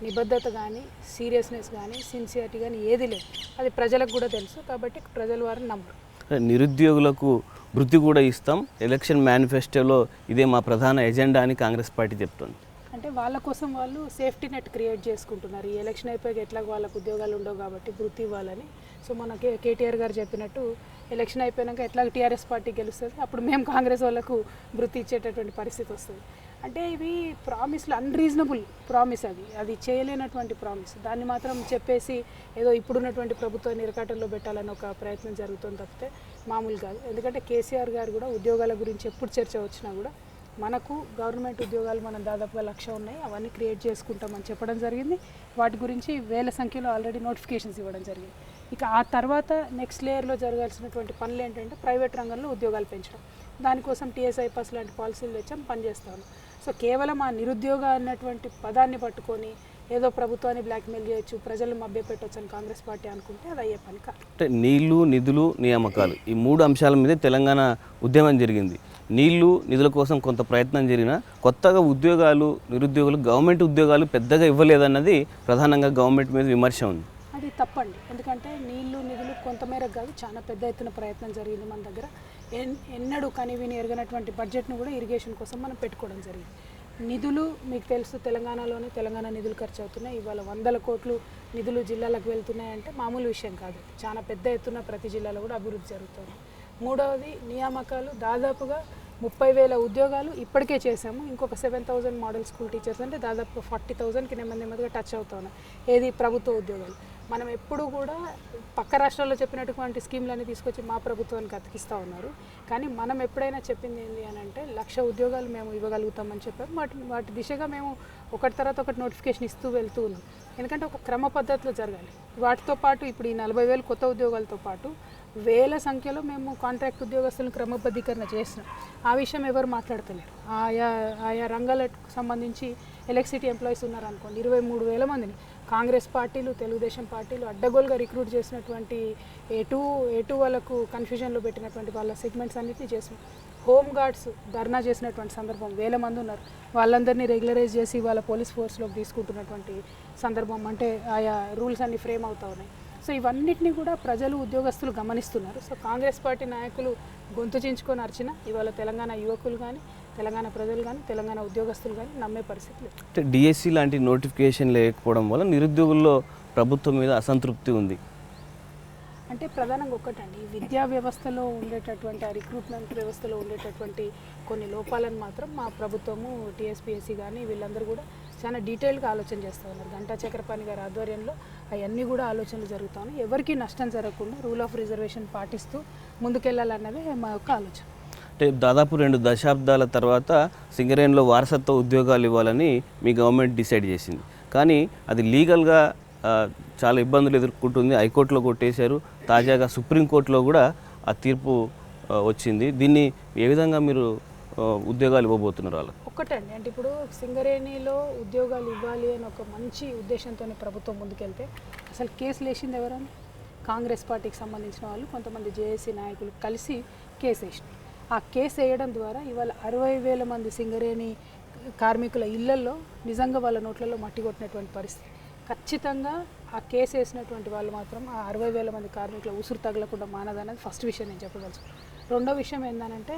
నిబద్ధత కానీ, సీరియస్నెస్ కానీ, సిన్సియారిటీ కానీ ఏది లేదు. అది ప్రజలకు కూడా తెలుసు కాబట్టి ప్రజలు వారిని నమ్మరు. నిరుద్యోగులకు వృత్తి కూడా ఇస్తాం, ఎలక్షన్ మేనిఫెస్టోలో ఇదే మా ప్రధాన ఎజెండా అని కాంగ్రెస్ పార్టీ చెప్తుంది. అంటే వాళ్ళ కోసం వాళ్ళు సేఫ్టీ నెట్ క్రియేట్ చేసుకుంటున్నారు. ఈ ఎలక్షన్ అయిపోయాక ఎట్లా వాళ్ళకు ఉద్యోగాలు ఉండవు కాబట్టి వృత్తి ఇవ్వాలని. సో మన కేటీఆర్ గారు చెప్పినట్టు ఎలక్షన్ అయిపోయాక ఎట్లా టీఆర్ఎస్ పార్టీ గెలుస్తుంది, అప్పుడు మేము కాంగ్రెస్ వాళ్ళకు వృత్తి ఇచ్చేటటువంటి పరిస్థితి వస్తుంది. అంటే ఇవి ప్రామిస్లు, అన్రీజనబుల్ ప్రామిస్, అది చేయలేనటువంటి ప్రామిస్. దాన్ని మాత్రం చెప్పేసి ఏదో ఇప్పుడున్నటువంటి ప్రభుత్వాన్ని ఇరకాటంలో పెట్టాలని ఒక ప్రయత్నం జరుగుతుంది తప్పితే మామూలు కాదు. ఎందుకంటే కేసీఆర్ గారు కూడా ఉద్యోగాల గురించి ఎప్పుడు చర్చ వచ్చినా కూడా మనకు గవర్నమెంట్ ఉద్యోగాలు మనం దాదాపుగా 1,00,000 ఉన్నాయి, అవన్నీ క్రియేట్ చేసుకుంటామని చెప్పడం జరిగింది. వాటి గురించి వేల సంఖ్యలో ఆల్రెడీ నోటిఫికేషన్స్ ఇవ్వడం జరిగింది. ఇక ఆ తర్వాత నెక్స్ట్ లేయర్లో జరగాల్సినటువంటి పనులు ఏంటంటే ప్రైవేట్ రంగంలో ఉద్యోగాలు పెంచడం. దానికోసం టీఎస్ఐ పాస్ లాంటి పాలసీలు తెచ్చాం, పనిచేస్తాను. సో కేవలం ఆ నిరుద్యోగ అన్నటువంటి పదాన్ని పట్టుకొని ఏదో ప్రభుత్వాన్ని బ్లాక్మెయిల్ చేయొచ్చు, ప్రజలు మభ్యపెట్టవచ్చు అని కాంగ్రెస్ పార్టీ అనుకుంటే అది అయ్యే పని కాదు. అంటే నీళ్లు, నిధులు, నియామకాలు, ఈ 3 అంశాల మీదే తెలంగాణ ఉద్యమం జరిగింది. నీళ్లు, నిధుల కోసం కొంత ప్రయత్నం జరిగినా కొత్తగా ఉద్యోగాలు, నిరుద్యోగులు, గవర్నమెంట్ ఉద్యోగాలు పెద్దగా ఇవ్వలేదన్నది ప్రధానంగా గవర్నమెంట్ మీద విమర్శ ఉంది. అది తప్పండి. ఎందుకంటే నీళ్లు, నిధులు కొంతమేరకు కాదు, చాలా పెద్ద ఎత్తున ప్రయత్నం జరిగింది మన దగ్గర. ఎన్నడూ కనివిని ఎరగనటువంటి బడ్జెట్ను కూడా ఇరిగేషన్ కోసం మనం పెట్టుకోవడం జరిగింది. నిధులు మీకు తెలుసు, తెలంగాణలోనే తెలంగాణ నిధులు ఖర్చు అవుతున్నాయి. ఇవాళ 100 కోట్లు నిధులు జిల్లాలకు వెళ్తున్నాయంటే మామూలు విషయం కాదు. చాలా పెద్ద ఎత్తున ప్రతి జిల్లాలో కూడా అభివృద్ధి జరుగుతుంది. మూడవది నియామకాలు, దాదాపుగా 30,000 ఉద్యోగాలు ఇప్పటికే చేసాము. ఇంకొక 7,000 మోడల్ స్కూల్ టీచర్స్ అంటే దాదాపు 40,000కి నెమ్మదిగా టచ్ అవుతున్నాయి. ఏది ప్రభుత్వ ఉద్యోగాలు. మనం ఎప్పుడు కూడా పక్క రాష్ట్రాల్లో చెప్పినటువంటి స్కీమ్లన్నీ తీసుకొచ్చి మా ప్రభుత్వానికి అతికిస్తూ ఉన్నారు. కానీ మనం ఎప్పుడైనా చెప్పింది ఏంటి అని అంటే 1,00,000 ఉద్యోగాలు మేము ఇవ్వగలుగుతామని చెప్పాము. వాటి దిశగా మేము ఒకటి తర్వాత ఒకటి నోటిఫికేషన్ ఇస్తూ వెళ్తూ ఉన్నాం. ఎందుకంటే ఒక క్రమ పద్ధతిలో జరగాలి. వాటితో పాటు ఇప్పుడు ఈ 40,000 కొత్త ఉద్యోగాలతో పాటు వేల సంఖ్యలో మేము కాంట్రాక్ట్ ఉద్యోగస్తులను క్రమబద్ధీకరణ చేసినాం. ఆ విషయం ఎవరు మాట్లాడతలేరు. ఆయా రంగాలకు సంబంధించి ఎలక్ట్రిసిటీ ఎంప్లాయీస్ ఉన్నారనుకోండి, 23,000 మందిని కాంగ్రెస్ పార్టీలు, తెలుగుదేశం పార్టీలు అడ్డగోలుగా రిక్రూట్ చేసినటువంటి ఎటు వాళ్ళకు కన్ఫ్యూజన్లో పెట్టినటువంటి వాళ్ళ సెగ్మెంట్స్ అన్నింటినీ చేసినాం. హోమ్ గార్డ్స్ ధర్నా చేసినటువంటి సందర్భం 1,000 మంది ఉన్నారు. వాళ్ళందరినీ రెగ్యులరైజ్ చేసి వాళ్ళ పోలీస్ ఫోర్స్లోకి తీసుకుంటున్నటువంటి సందర్భం, అంటే ఆయా రూల్స్ అన్ని ఫ్రేమ్ అవుతూ ఉన్నాయి. సో ఇవన్నిటిని కూడా ప్రజలు, ఉద్యోగస్తులు గమనిస్తున్నారు. సో కాంగ్రెస్ పార్టీ నాయకులు గొంతు చించుకొని అర్చిన ఇవాళ తెలంగాణ యువకులు కానీ, తెలంగాణ ప్రజలు కానీ, తెలంగాణ ఉద్యోగస్తులు కానీ నమ్మే పరిస్థితి లేదు. అంటే డిఎస్సి లాంటి నోటిఫికేషన్ లేకపోవడం వల్ల నిరుద్యోగుల్లో ప్రభుత్వం మీద అసంతృప్తి ఉంది. అంటే ప్రధానంగా ఒక్కటండి, విద్యా వ్యవస్థలో ఉండేటటువంటి ఆ రిక్రూట్మెంట్ వ్యవస్థలో ఉండేటటువంటి కొన్ని లోపాలను మాత్రం మా ప్రభుత్వము, టీఎస్పీఎస్సీ కానీ వీళ్ళందరూ కూడా చాలా డీటెయిల్గా ఆలోచన చేస్తూ ఉన్నారు. గంటా చక్రపాణి గారి ఆధ్వర్యంలో అవన్నీ కూడా ఆలోచనలు జరుగుతూ ఉన్నాయి. ఎవరికీ నష్టం జరగకుండా రూల్ ఆఫ్ రిజర్వేషన్ పాటిస్తూ ముందుకెళ్లాలన్నదే మా యొక్క ఆలోచన. అంటే దాదాపు 2 దశాబ్దాల తర్వాత సింగరేణిలో వారసత్వ ఉద్యోగాలు ఇవ్వాలని మీ గవర్నమెంట్ డిసైడ్ చేసింది. కానీ అది లీగల్గా చాలా ఇబ్బందులు ఎదుర్కొంటుంది. హైకోర్టులో కొట్టేశారు. తాజాగా సుప్రీంకోర్టులో కూడా ఆ తీర్పు వచ్చింది. దీన్ని ఏ విధంగా మీరు ఉద్యోగాలు ఇవ్వబోతున్నారు వాళ్ళు? ఒక్కటండి, అంటే ఇప్పుడు సింగరేణిలో ఉద్యోగాలు ఇవ్వాలి అని ఒక మంచి ఉద్దేశంతో ప్రభుత్వం ముందుకెళ్తే అసలు కేసులు వేసింది ఎవరని? కాంగ్రెస్ పార్టీకి సంబంధించిన వాళ్ళు, కొంతమంది జేఏసీ నాయకులు కలిసి కేసు వేసినారు. ఆ కేసు వేయడం ద్వారా ఇవాళ 60,000 మంది సింగరేణి కార్మికుల ఇళ్లలో నిజంగా వాళ్ళ నోట్లలో మట్టి కొట్టినటువంటి పరిస్థితి. ఖచ్చితంగా ఆ కేసు వేసినటువంటి వాళ్ళు మాత్రం ఆ 60,000 మంది కార్మికుల ఉసురు తగలకుండా మానదన్నది ఫస్ట్ విషయం నేను చెప్పదలుచు. రెండో విషయం ఏంటంటే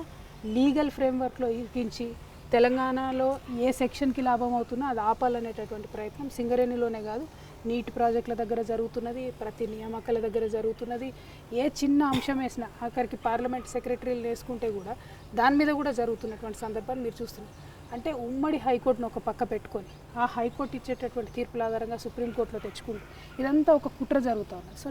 లీగల్ ఫ్రేమ్వర్క్లో ఇరికించి తెలంగాణలో ఏ సెక్షన్కి లాభం అవుతుందో అది ఆపాలనేటటువంటి ప్రయత్నం సింగరేణిలోనే కాదు, నీటి ప్రాజెక్టుల దగ్గర జరుగుతున్నది, ప్రతి నియామకాల దగ్గర జరుగుతున్నది. ఏ చిన్న అంశం వేసినా ఆఖరికి పార్లమెంట్ సెక్రటరీలు వేసుకుంటే కూడా దాని మీద కూడా జరుగుతున్నటువంటి సందర్భాన్ని మీరు చూస్తున్నారు. అంటే ఉమ్మడి హైకోర్టును ఒక పక్క పెట్టుకొని ఆ హైకోర్టు ఇచ్చేటటువంటి తీర్పుల ఆధారంగా సుప్రీంకోర్టులో తెచ్చుకుంటూ ఇదంతా ఒక కుట్ర జరుగుతూ ఉంది. సో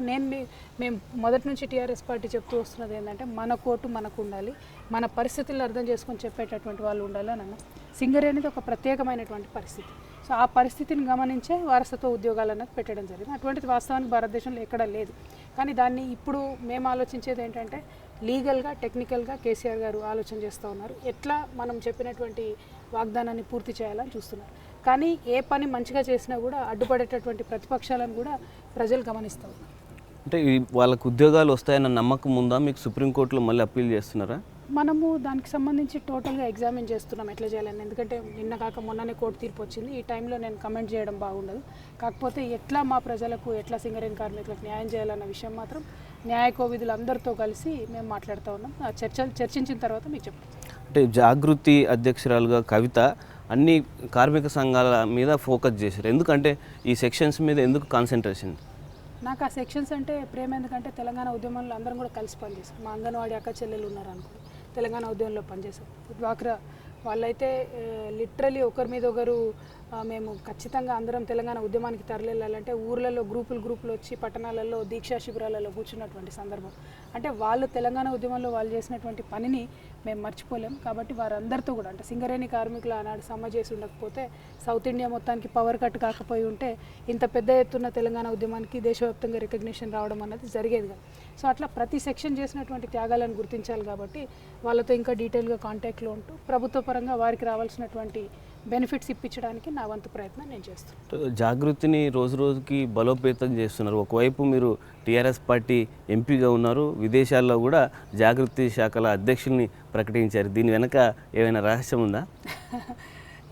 మేము మొదటి నుంచి టీఆర్ఎస్ పార్టీ చెప్తూ వస్తున్నది ఏంటంటే మన కోర్టు మనకు ఉండాలి, మన పరిస్థితులను అర్థం చేసుకొని చెప్పేటటువంటి వాళ్ళు ఉండాలి అని అన్నాం. సింగరేణి అనేది ఒక ప్రత్యేకమైనటువంటి పరిస్థితి. సో ఆ పరిస్థితిని గమనించే వారసత్వ ఉద్యోగాలు అన్నది పెట్టడం జరిగింది. అటువంటిది వాస్తవానికి భారతదేశంలో ఎక్కడా లేదు. కానీ దాన్ని ఇప్పుడు మేము ఆలోచించేది ఏంటంటే లీగల్గా, టెక్నికల్గా కేసీఆర్ గారు ఆలోచన చేస్తూ ఉన్నారు. ఎట్లా మనం చెప్పినటువంటి వాగ్దానాన్ని పూర్తి చేయాలని చూస్తున్నారు. కానీ ఏ పని మంచిగా చేసినా కూడా అడ్డుపడేటటువంటి ప్రతిపక్షాలను కూడా ప్రజలు గమనిస్తూ ఉన్నారు. అంటే వాళ్ళకు ఉద్యోగాలు వస్తాయన్న నమ్మకం ఉందా మీకు? సుప్రీంకోర్టులో మళ్ళీ అప్పీల్ చేస్తున్నారా? మనము దానికి సంబంధించి టోటల్గా ఎగ్జామిన్ చేస్తున్నాం ఎట్లా చేయాలని. ఎందుకంటే నిన్న కాక మొన్ననే కోర్టు తీర్పు వచ్చింది. ఈ టైంలో నేను కమెంట్ చేయడం బాగుండదు. కాకపోతే ఎట్లా మా ప్రజలకు, ఎట్లా సింగరేణి కార్మికులకు న్యాయం చేయాలన్న విషయం మాత్రం న్యాయ కోవిధులు అందరితో కలిసి మేము మాట్లాడుతూ ఉన్నాం. ఆ చర్చించిన తర్వాత మీకు చెప్తాం. అంటే జాగృతి అధ్యక్షురాలుగా కవిత అన్ని కార్మిక సంఘాల మీద ఫోకస్ చేశారు. ఎందుకంటే ఈ సెక్షన్స్ మీద ఎందుకు కాన్సన్ట్రేషన్? నాకు ఆ సెక్షన్స్ అంటే ప్రేమ. ఎందుకంటే తెలంగాణ ఉద్యమంలో అందరం కూడా కలిసి పనిచేస్తాం. మా అంగన్వాడీ అక్క చెల్లెలు ఉన్నారు అనుకో, తెలంగాణ ఉద్యమంలో పనిచేస్తాం. డ్వాక్రా వాళ్ళైతే లిటరలీ ఒకరి మీద ఒకరు మేము ఖచ్చితంగా అందరం తెలంగాణ ఉద్యమానికి తరలిల్లాలంటే ఊర్లలో గ్రూపులు వచ్చి పట్టణాలలో దీక్షా శిబిరాలలో కూర్చున్నటువంటి సందర్భం. అంటే వాళ్ళు తెలంగాణ ఉద్యమంలో వాళ్ళు చేసినటువంటి పనిని మేము మర్చిపోలేం. కాబట్టి వారందరితో కూడా, అంటే సింగరేణి కార్మికులు ఆనాడు సమ్మె చేసి ఉండకపోతే, సౌత్ ఇండియా మొత్తానికి పవర్ కట్ కాకపోయి ఉంటే ఇంత పెద్ద ఎత్తున తెలంగాణ ఉద్యమానికి దేశవ్యాప్తంగా రికగ్నిషన్ రావడం అన్నది జరిగేది కాదు. సో అట్లా ప్రతి సెక్షన్ చేసినటువంటి త్యాగాలను గుర్తించాలి. కాబట్టి వాళ్ళతో ఇంకా డీటెయిల్గా కాంటాక్ట్లో ఉంటూ ప్రభుత్వ పరంగా వారికి రావాల్సినటువంటి బెనిఫిట్స్ ఇప్పించడానికి నా వంతు ప్రయత్నం నేను చేస్తున్నాను. జాగృతిని రోజు రోజుకి బలోపేతం చేస్తున్నారు. ఒకవైపు మీరు టీఆర్ఎస్ పార్టీ ఎంపీగా ఉన్నారు, విదేశాల్లో కూడా జాగృతి శాఖల అధ్యక్షుల్ని ప్రకటించారు. దీని వెనక ఏమైనా రహస్యం ఉందా?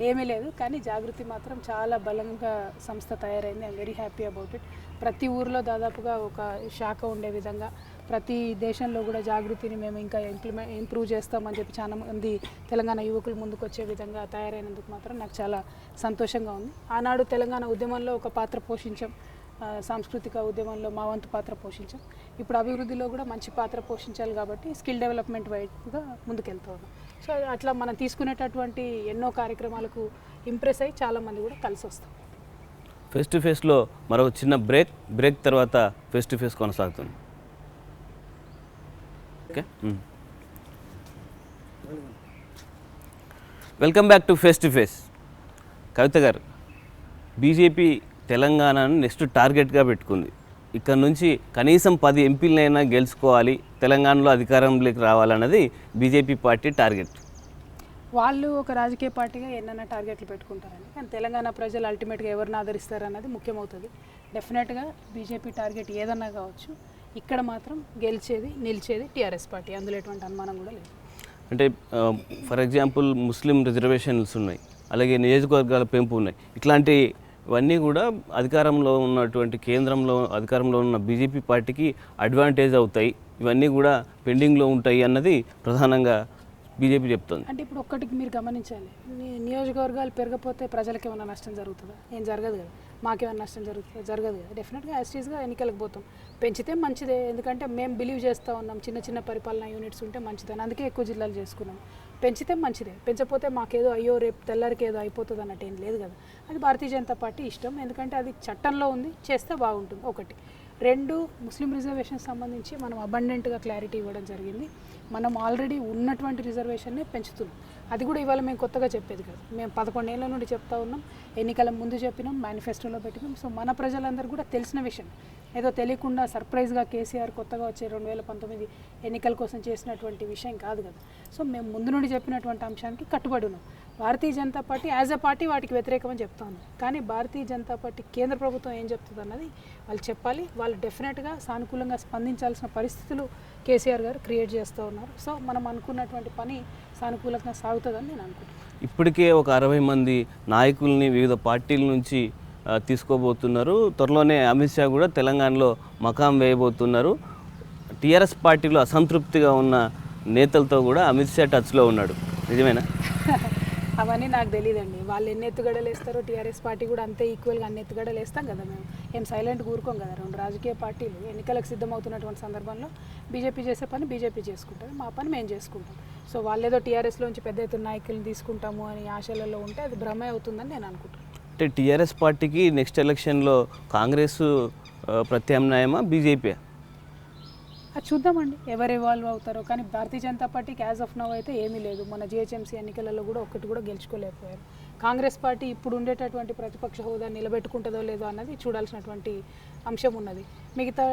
ఏమీ లేదు, కానీ జాగృతి మాత్రం చాలా బలంగా సంస్థ తయారైంది. I'm very happy about it. ప్రతి ఊరిలో దాదాపుగా ఒక శాఖ ఉండే విధంగా, ప్రతి దేశంలో కూడా జాగృతిని మేము ఇంకా ఇంప్రూవ్ చేస్తామని చెప్పి చాలా మంది తెలంగాణ యువకులు ముందుకు వచ్చే విధంగా తయారైనందుకు మాత్రం నాకు చాలా సంతోషంగా ఉంది. ఆనాడు తెలంగాణ ఉద్యమంలో ఒక పాత్ర పోషించాం, సాంస్కృతిక ఉద్యమంలో మా వంతు పాత్ర పోషించాం. ఇప్పుడు అభివృద్ధిలో కూడా మంచి పాత్ర పోషించాలి కాబట్టి స్కిల్ డెవలప్మెంట్ వైపుగా ముందుకెళ్తూ ఉన్నాం. సో అట్లా మనం తీసుకునేటటువంటి ఎన్నో కార్యక్రమాలకు ఇంప్రెస్ అయ్యి చాలామంది కూడా కలిసి వస్తాం. ఫేస్ టు ఫేస్లో మరో చిన్న బ్రేక్ తర్వాత ఫేస్ టు ఫేస్ కొనసాగుతుంది. Okay, welcome back to face to face. Kavitha garu, BJP తెలంగాణను నెక్స్ట్ టార్గెట్గా పెట్టుకుంది. ఇక్కడ నుంచి కనీసం 10 ఎంపీలైనా గెలుచుకోవాలి, తెలంగాణలో అధికారంలోకి రావాలన్నది బీజేపీ పార్టీ టార్గెట్. వాళ్ళు ఒక రాజకీయ పార్టీగా ఎన్నైనా టార్గెట్లు పెట్టుకుంటారని, కానీ తెలంగాణ ప్రజలు అల్టిమేట్గా ఎవరిని ఆదరిస్తారు అన్నది ముఖ్యమవుతుంది. డెఫినెట్గా బీజేపీ టార్గెట్ ఏదన్నా కావచ్చు, ఇక్కడ మాత్రం నిలిచేది టీఆర్ఎస్ పార్టీ, అందులో ఎటువంటి అనుమానం కూడా లేదు. అంటే ఫర్ ఎగ్జాంపుల్ ముస్లిం రిజర్వేషన్స్ ఉన్నాయి, అలాగే నియోజకవర్గాల పెంపు ఉన్నాయి. ఇట్లాంటివన్నీ కూడా అధికారంలో ఉన్నటువంటి కేంద్రంలో అధికారంలో ఉన్న బీజేపీ పార్టీకి అడ్వాంటేజ్ అవుతాయి. ఇవన్నీ కూడా పెండింగ్లో ఉంటాయి అన్నది ప్రధానంగా బీజేపీ చెప్తుంది. అంటే ఇప్పుడు ఒక్కటికి మీరు గమనించాలి, నియోజకవర్గాలు పెరగపోతే ప్రజలకు ఏమైనా నష్టం జరుగుతుందా? ఏం జరగదు కదా. మాకేమైనా నష్టం జరగదు కదా. డెఫినెట్గా యాస్టీస్గా ఎన్నికలకు పోతాం. పెంచితే మంచిదే, ఎందుకంటే మేము బిలీవ్ చేస్తూ ఉన్నాం చిన్న పరిపాలనా యూనిట్స్ ఉంటే మంచిదని, అందుకే ఎక్కువ జిల్లాలు చేసుకున్నాం. పెంచితే మంచిదే, పెంచకపోతే మాకేదో అయ్యో రేపు తెల్లారికి ఏదో అయిపోతుంది అన్నట్టు ఏం లేదు కదా. అది భారతీయ జనతా పార్టీ ఇష్టం, ఎందుకంటే అది చట్టంలో ఉంది, చేస్తే బాగుంటుంది. ఒకటి. 2, ముస్లిం రిజర్వేషన్ సంబంధించి మనం అబండెంట్గా క్లారిటీ ఇవ్వడం జరిగింది. మనం ఆల్రెడీ ఉన్నటువంటి రిజర్వేషన్నే పెంచుతున్నాం. అది కూడా ఇవాళ మేము కొత్తగా చెప్పేది కాదు, మేము 11 ఏళ్ళ నుండి చెప్తా ఉన్నాం, ఎన్నికల ముందు చెప్పినాం, మేనిఫెస్టోలో పెట్టినాం. సో మన ప్రజలందరూ కూడా తెలిసిన విషయం, ఏదో తెలియకుండా సర్ప్రైజ్గా కేసీఆర్ కొత్తగా వచ్చే 2019 ఎన్నికల కోసం చేసినటువంటి విషయం కాదు కదా. సో మేము ముందు నుండి చెప్పినటువంటి అంశానికి కట్టుబడి ఉన్నాం. Bharatiya Janata party as a party వాటికి వ్యతిరేకమని చెప్తా ఉన్నాం, కానీ భారతీయ జనతా పార్టీ కేంద్ర ప్రభుత్వం ఏం చెప్తుంది అన్నది వాళ్ళు చెప్పాలి. వాళ్ళు డెఫినెట్గా సానుకూలంగా స్పందించాల్సిన పరిస్థితులు కేసీఆర్ గారు క్రియేట్ చేస్తూ ఉన్నారు. సో మనం అనుకున్నటువంటి పని సానుకూలంగా సాగుతుందని నేను అనుకుంటున్నాను. ఇప్పటికే ఒక 60 మంది నాయకుల్ని వివిధ పార్టీల నుంచి తీసుకోబోతున్నారు. త్వరలోనే అమిత్ షా కూడా తెలంగాణలో మకాం వేయబోతున్నారు. టీఆర్ఎస్ పార్టీలో అసంతృప్తిగా ఉన్న నేతలతో కూడా అమిత్ షా టచ్లో ఉన్నాడు, నిజమేనా? అవన్నీ నాకు తెలియదండి. వాళ్ళు ఎన్ని ఎత్తుగడలు వేస్తారో టీఆర్ఎస్ పార్టీ కూడా అంతే ఈక్వల్గా అన్ని ఎత్తుగడలు వేస్తాం కదా. మేము ఏం సైలెంట్ కూరుకోం కదా. 2 రాజకీయ పార్టీలు ఎన్నికలకు సిద్ధమవుతున్నటువంటి సందర్భంలో బీజేపీ చేసే పని బీజేపీ చేసుకుంటారు, మా పని మేము చేసుకుంటాం. సో వాళ్ళేదో టీఆర్ఎస్లోంచి పెద్ద ఎత్తున నాయకులను తీసుకుంటాము అని ఆశలలో ఉంటే అది భ్రమే అవుతుందని నేను అనుకుంటున్నాను. అంటే టీఆర్ఎస్ పార్టీకి నెక్స్ట్ ఎలక్షన్లో కాంగ్రెస్ ప్రత్యామ్నాయమా, బీజేపీ? అది చూద్దామండి ఎవరు ఇవాల్వ్ అవుతారో. కానీ భారతీయ జనతా పార్టీకి యాజ్ ఆఫ్ నౌ అయితే ఏమీ లేదు. మన జిహెచ్ఎంసీ ఎన్నికలలో కూడా ఒక్కటి కూడా గెలుచుకోలేకపోయారు. కాంగ్రెస్ పార్టీ ఇప్పుడు ఉండేటటువంటి ప్రతిపక్ష హోదా నిలబెట్టుకుంటుందో లేదో అన్నది చూడాల్సినటువంటి అంశం ఉన్నది. మిగతా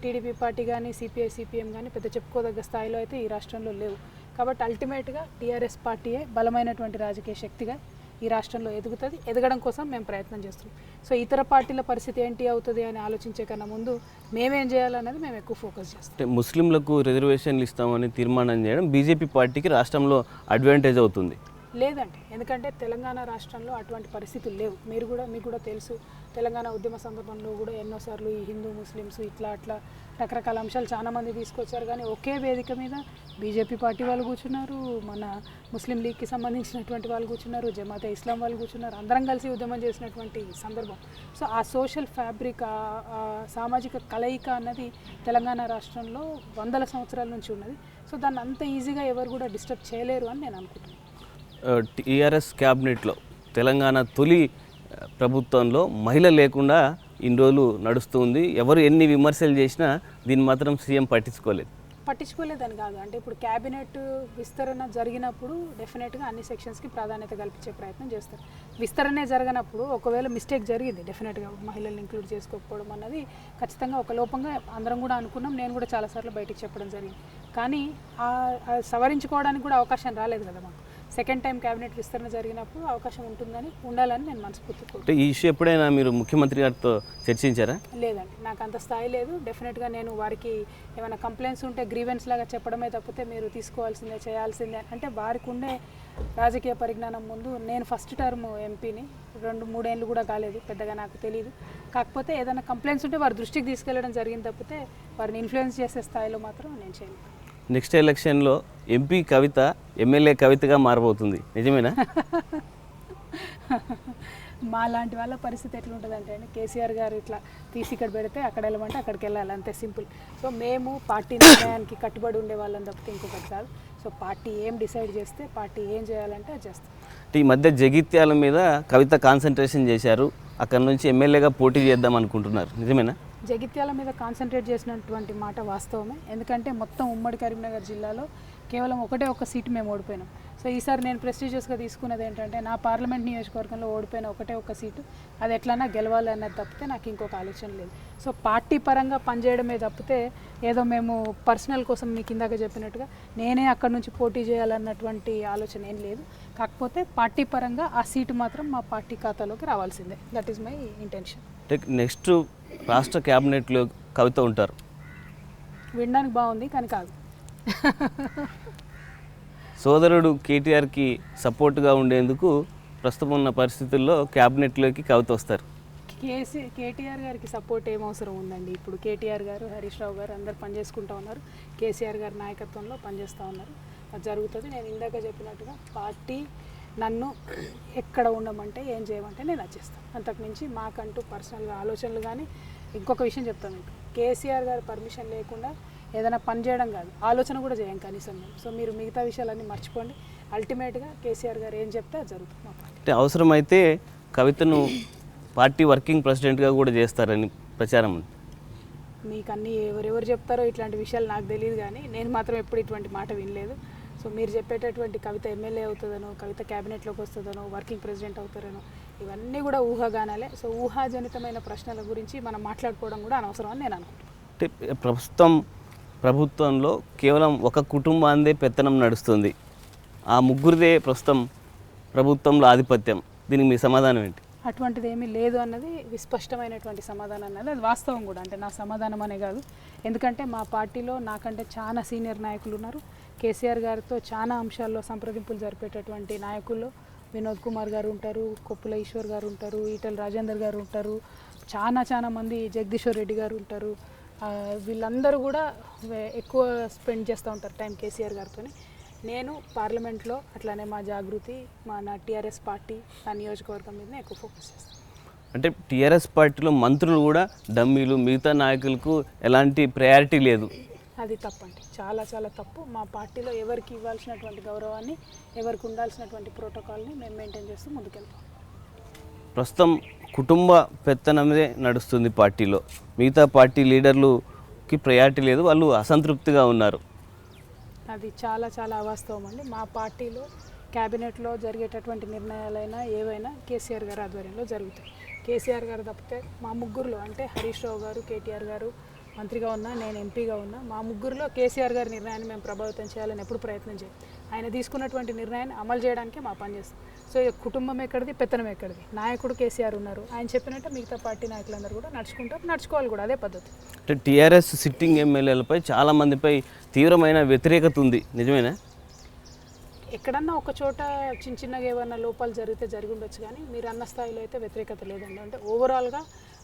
టీడీపీ పార్టీ కానీ సిపిఐ సిపిఎం కానీ పెద్ద చెప్పుకోదగ్గ స్థాయిలో అయితే ఈ రాష్ట్రంలో లేవు. కాబట్టి అల్టిమేట్గా టీఆర్ఎస్ పార్టీయే బలమైనటువంటి రాజకీయ శక్తిగా ఈ రాష్ట్రంలో ఎదుగుతుంది. ఎదగడం కోసం మేము ప్రయత్నం చేస్తున్నాం. సో ఇతర పార్టీల పరిస్థితి ఏంటి అవుతుంది అని ఆలోచించే కన్నా ముందు మేమేం చేయాలన్నది మేము ఎక్కువ ఫోకస్ చేస్తాం. అంటే ముస్లింలకు రిజర్వేషన్లు ఇస్తామని తీర్మానం చేయడం బీజేపీ పార్టీకి రాష్ట్రంలో అడ్వాంటేజ్ అవుతుంది? లేదండి, ఎందుకంటే తెలంగాణ రాష్ట్రంలో అటువంటి పరిస్థితులు లేవు. మీకు కూడా తెలుసు, తెలంగాణ ఉద్యమ సందర్భంలో కూడా ఎన్నోసార్లు ఈ హిందూ ముస్లిమ్స్ ఇట్లా రకరకాల అంశాలు చాలామంది తీసుకొచ్చారు. కానీ ఒకే వేదిక మీద బీజేపీ పార్టీ వాళ్ళు కూర్చున్నారు, మన ముస్లిం లీగ్కి సంబంధించినటువంటి వాళ్ళు కూర్చున్నారు, జమాతే ఇస్లాం వాళ్ళు కూర్చున్నారు, అందరం కలిసి ఉద్యమం చేసినటువంటి సందర్భం. సో ఆ సోషల్ ఫ్యాబ్రిక్, సామాజిక కలయిక అన్నది తెలంగాణ రాష్ట్రంలో 100 సంవత్సరాల నుంచి ఉన్నది. సో దాన్ని అంత ఈజీగా ఎవరు కూడా డిస్టర్బ్ చేయలేరు అని నేను అనుకుంటున్నాను. టీఆర్ఎస్ క్యాబినెట్లో తెలంగాణ తొలి ప్రభుత్వంలో మహిళ లేకుండా ఇన్ని రోజులు నడుస్తుంది. ఎవరు ఎన్ని విమర్శలు చేసినా దీన్ని మాత్రం సీఎం పట్టించుకోలేదని కాదు. అంటే ఇప్పుడు క్యాబినెట్ విస్తరణ జరిగినప్పుడు డెఫినెట్గా అన్ని సెక్షన్స్కి ప్రాధాన్యత కల్పించే ప్రయత్నం చేస్తారు. విస్తరణే జరగనప్పుడు ఒకవేళ మిస్టేక్ జరిగింది, డెఫినెట్గా మహిళల్ని ఇంక్లూడ్ చేసుకోకపోవడం అన్నది ఖచ్చితంగా ఒక లోపంగా అందరం కూడా అనుకున్నాం. నేను కూడా చాలాసార్లు బయటికి చెప్పడం జరిగింది. కానీ సవరించుకోవడానికి కూడా అవకాశం రాలేదు కదా మాకు. సెకండ్ టైం క్యాబినెట్ విస్తరణ జరిగినప్పుడు అవకాశం ఉండాలని నేను మనస్ఫూర్తి కోరుకుంటున్నాను. ఈ ఇష్యూ ఎప్పుడైనా మీరు ముఖ్యమంత్రి గారితో చర్చించారా? లేదండి, నాకు అంత స్థాయి లేదు. డెఫినెట్గా నేను వారికి ఏమైనా కంప్లైంట్స్ ఉంటే గ్రీవెన్స్ లాగా చెప్పడమే తప్పితే మీరు తీసుకోవాల్సిందే చేయాల్సిందే అంటే వారికి ఉండే రాజకీయ పరిజ్ఞానం ముందు నేను ఫస్ట్ టర్మ్ ఎంపీని 2-3 ఏళ్ళు కూడా కాలేదు, పెద్దగా నాకు తెలియదు. కాకపోతే ఏదైనా కంప్లైంట్స్ ఉంటే వారి దృష్టికి తీసుకెళ్ళడం జరిగింది తప్పితే వారిని ఇన్ఫ్లుయెన్స్ చేసే స్థాయిలో మాత్రం నేను చేయలేదు. నెక్స్ట్ ఎలక్షన్లో ఎంపీ కవిత ఎమ్మెల్యే కవితగా మారబోతుంది, నిజమేనా? మా లాంటి వాళ్ళ పరిస్థితి ఎట్లుంటుందంటే అండి, కేసీఆర్ గారు ఇట్లా తీసి ఇక్కడ పెడితే అక్కడ వెళ్ళమంటే అక్కడికి వెళ్ళాలి, అంతే సింపుల్. సో మేము పార్టీ నిర్ణయానికి కట్టుబడి ఉండే వాళ్ళని తప్పితే ఇంకొకటి కాదు. సో పార్టీ ఏం డిసైడ్ చేస్తే, పార్టీ ఏం చేయాలంటే అది చేస్తాం. ఈ మధ్య జగిత్యాల మీద కవిత కాన్సన్ట్రేషన్ చేశారు, అక్కడ నుంచి ఎమ్మెల్యేగా పోటీ చేద్దాం అనుకుంటున్నారు, నిజమేనా? జగిత్యాల మీద కాన్సన్ట్రేట్ చేసినటువంటి మాట వాస్తవమే. ఎందుకంటే మొత్తం ఉమ్మడి కరీంనగర్ జిల్లాలో కేవలం ఒక సీటు మేము ఓడిపోయినాం. సో ఈసారి నేను ప్రెస్టీజియస్గా తీసుకున్నది ఏంటంటే నా పార్లమెంట్ నియోజకవర్గంలో ఓడిపోయిన ఒక సీటు, అది ఎట్లన్నా గెలవాలి అన్నది తప్పితే నాకు ఇంకొక ఆలోచన లేదు. సో పార్టీ పరంగా పనిచేయడమే తప్పితే ఏదో మేము పర్సనల్ కోసం మీకు ఇందాక చెప్పినట్టుగా నేనే అక్కడ నుంచి పోటీ చేయాలన్నటువంటి ఆలోచన ఏం లేదు. కాకపోతే పార్టీ పరంగా ఆ సీటు మాత్రం మా పార్టీ ఖాతాలోకి రావాల్సిందే. That is my intention. Next రాష్ట్ర క్యాబినెట్లో కవిత ఉంటారు. వినడానికి బాగుంది కానీ కాదు. సోదరుడు కేటీఆర్కి సపోర్ట్గా ఉండేందుకు ప్రస్తుతం ఉన్న పరిస్థితుల్లో క్యాబినెట్లోకి కవిత వస్తారు. కేటీఆర్ గారికి సపోర్ట్ ఏం అవసరం ఉందండి? ఇప్పుడు కేటీఆర్ గారు, హరీష్ రావు గారు అందరు పనిచేసుకుంటూ ఉన్నారు. కేసీఆర్ గారి నాయకత్వంలో పనిచేస్తూ ఉన్నారు. అది జరుగుతుంది. నేను ఇందాక చెప్పినట్టుగా పార్టీ నన్ను ఎక్కడ ఉండమంటే ఏం చేయమంటే నేను వచ్చేస్తాను. అంతకుమించి మాకంటూ పర్సనల్గా ఆలోచనలు కానీ, ఇంకొక విషయం చెప్తాను మీకు, కేసీఆర్ గారి పర్మిషన్ లేకుండా ఏదైనా పని చేయడం కాదు, ఆలోచన కూడా చేయం కనీసం మేము. సో మీరు మిగతా విషయాలన్నీ మర్చిపోండి. అల్టిమేట్గా కేసీఆర్ గారు ఏం చెప్తే అది జరుగుతుంది మా పార్టీ. అంటే అవసరమైతే కవితను పార్టీ వర్కింగ్ ప్రెసిడెంట్గా కూడా చేస్తారని ప్రచారం ఉంది. మీకు అన్నీ ఎవరెవరు చెప్తారో ఇట్లాంటి విషయాలు నాకు తెలియదు, కానీ నేను మాత్రం ఎప్పుడు ఇటువంటి మాట వినలేదు. సో మీరు చెప్పేటటువంటి కవిత ఎమ్మెల్యే అవుతుందనో, కవిత క్యాబినెట్లోకి వస్తుందనో, వర్కింగ్ ప్రెసిడెంట్ అవుతారనో, ఇవన్నీ కూడా ఊహాగానాలే. సో ఊహాజనితమైన ప్రశ్నల గురించి మనం మాట్లాడుకోవడం కూడా అనవసరం అని నేను అనుకుంటున్నాను. అంటే ప్రస్తుతం ప్రభుత్వంలో కేవలం ఒక కుటుంబాందే పెత్తనం నడుస్తుంది, ఆ ముగ్గురిదే ప్రస్తుతం ప్రభుత్వంలో ఆధిపత్యం, దీనికి మీ సమాధానం ఏంటి? అటువంటిది ఏమీ లేదు అన్నది విస్పష్టమైనటువంటి సమాధానం అన్నది, అది వాస్తవం కూడా. అంటే నా సమాధానం అనే కాదు, ఎందుకంటే మా పార్టీలో నాకంటే చాలా సీనియర్ నాయకులు ఉన్నారు. కేసీఆర్ గారితో చాలా అంశాల్లో సంప్రదింపులు జరిపేటటువంటి నాయకుల్లో వినోద్ కుమార్ గారు ఉంటారు, కొప్పుల ఈశ్వర్ గారు ఉంటారు, ఈటెల రాజేందర్ గారు ఉంటారు, చాలా మంది, జగదీశ్వర్ రెడ్డి గారు ఉంటారు. వీళ్ళందరూ కూడా ఎక్కువ స్పెండ్ చేస్తూ ఉంటారు టైం కేసీఆర్ గారితో. నేను పార్లమెంట్లో అట్లానే మా జాగృతి, నా టీఆర్ఎస్ పార్టీ, నా నియోజకవర్గం మీదనే ఎక్కువ ఫోకస్ చేస్తాను. అంటే టీఆర్ఎస్ పార్టీలో మంత్రులు కూడా డమ్మీలు, మిగతా నాయకులకు ఎలాంటి ప్రయారిటీ లేదు. అది తప్పండి, చాలా తప్పు. మా పార్టీలో ఎవరికి ఇవ్వాల్సినటువంటి గౌరవాన్ని, ఎవరికి ఉండాల్సినటువంటి ప్రోటోకాల్ని మేము మెయింటైన్ చేస్తూ ముందుకెళ్తాం. ప్రస్తుతం కుటుంబ పెత్తనమే నడుస్తుంది పార్టీలో, మిగతా పార్టీ లీడర్లుకి ప్రయారిటీ లేదు, వాళ్ళు అసంతృప్తిగా ఉన్నారు. అది చాలా అవాస్తవం అండి. మా పార్టీలో క్యాబినెట్లో జరిగేటటువంటి నిర్ణయాలైనా ఏవైనా కేసీఆర్ గారి ఆధ్వర్యంలో జరుగుతాయి. కేసీఆర్ గారు తప్పితే మా ముగ్గురులో, అంటే హరీష్ రావు గారు, కేటీఆర్ గారు మంత్రిగా ఉన్నా, నేను ఎంపీగా ఉన్నా, మా ముగ్గురులో కేసీఆర్ గారి నిర్ణయాన్ని మేము ప్రభావితం చేయాలని ఎప్పుడు ప్రయత్నం చేయం. ఆయన తీసుకున్నటువంటి నిర్ణయాన్ని అమలు చేయడానికే మా పని చేస్తాం. సో కుటుంబం ఎక్కడిది, పెత్తనం ఎక్కడిది? నాయకుడు కేసీఆర్ ఉన్నారు, ఆయన చెప్పినట్టు మిగతా పార్టీ నాయకులందరూ కూడా నడుచుకోవాలి కూడా, అదే పద్ధతి. అంటే టీఆర్ఎస్ సిట్టింగ్ ఎమ్మెల్యేలపై చాలామందిపై తీవ్రమైన వ్యతిరేకత ఉంది, నిజమేనా? ఎక్కడన్నా ఒక చోట చిన్నగా ఏమన్నా లోపాలు జరిగి ఉండొచ్చు, కానీ మీరు అన్న స్థాయిలో అయితే వ్యతిరేకత లేదండి. అంటే ఓవరాల్గా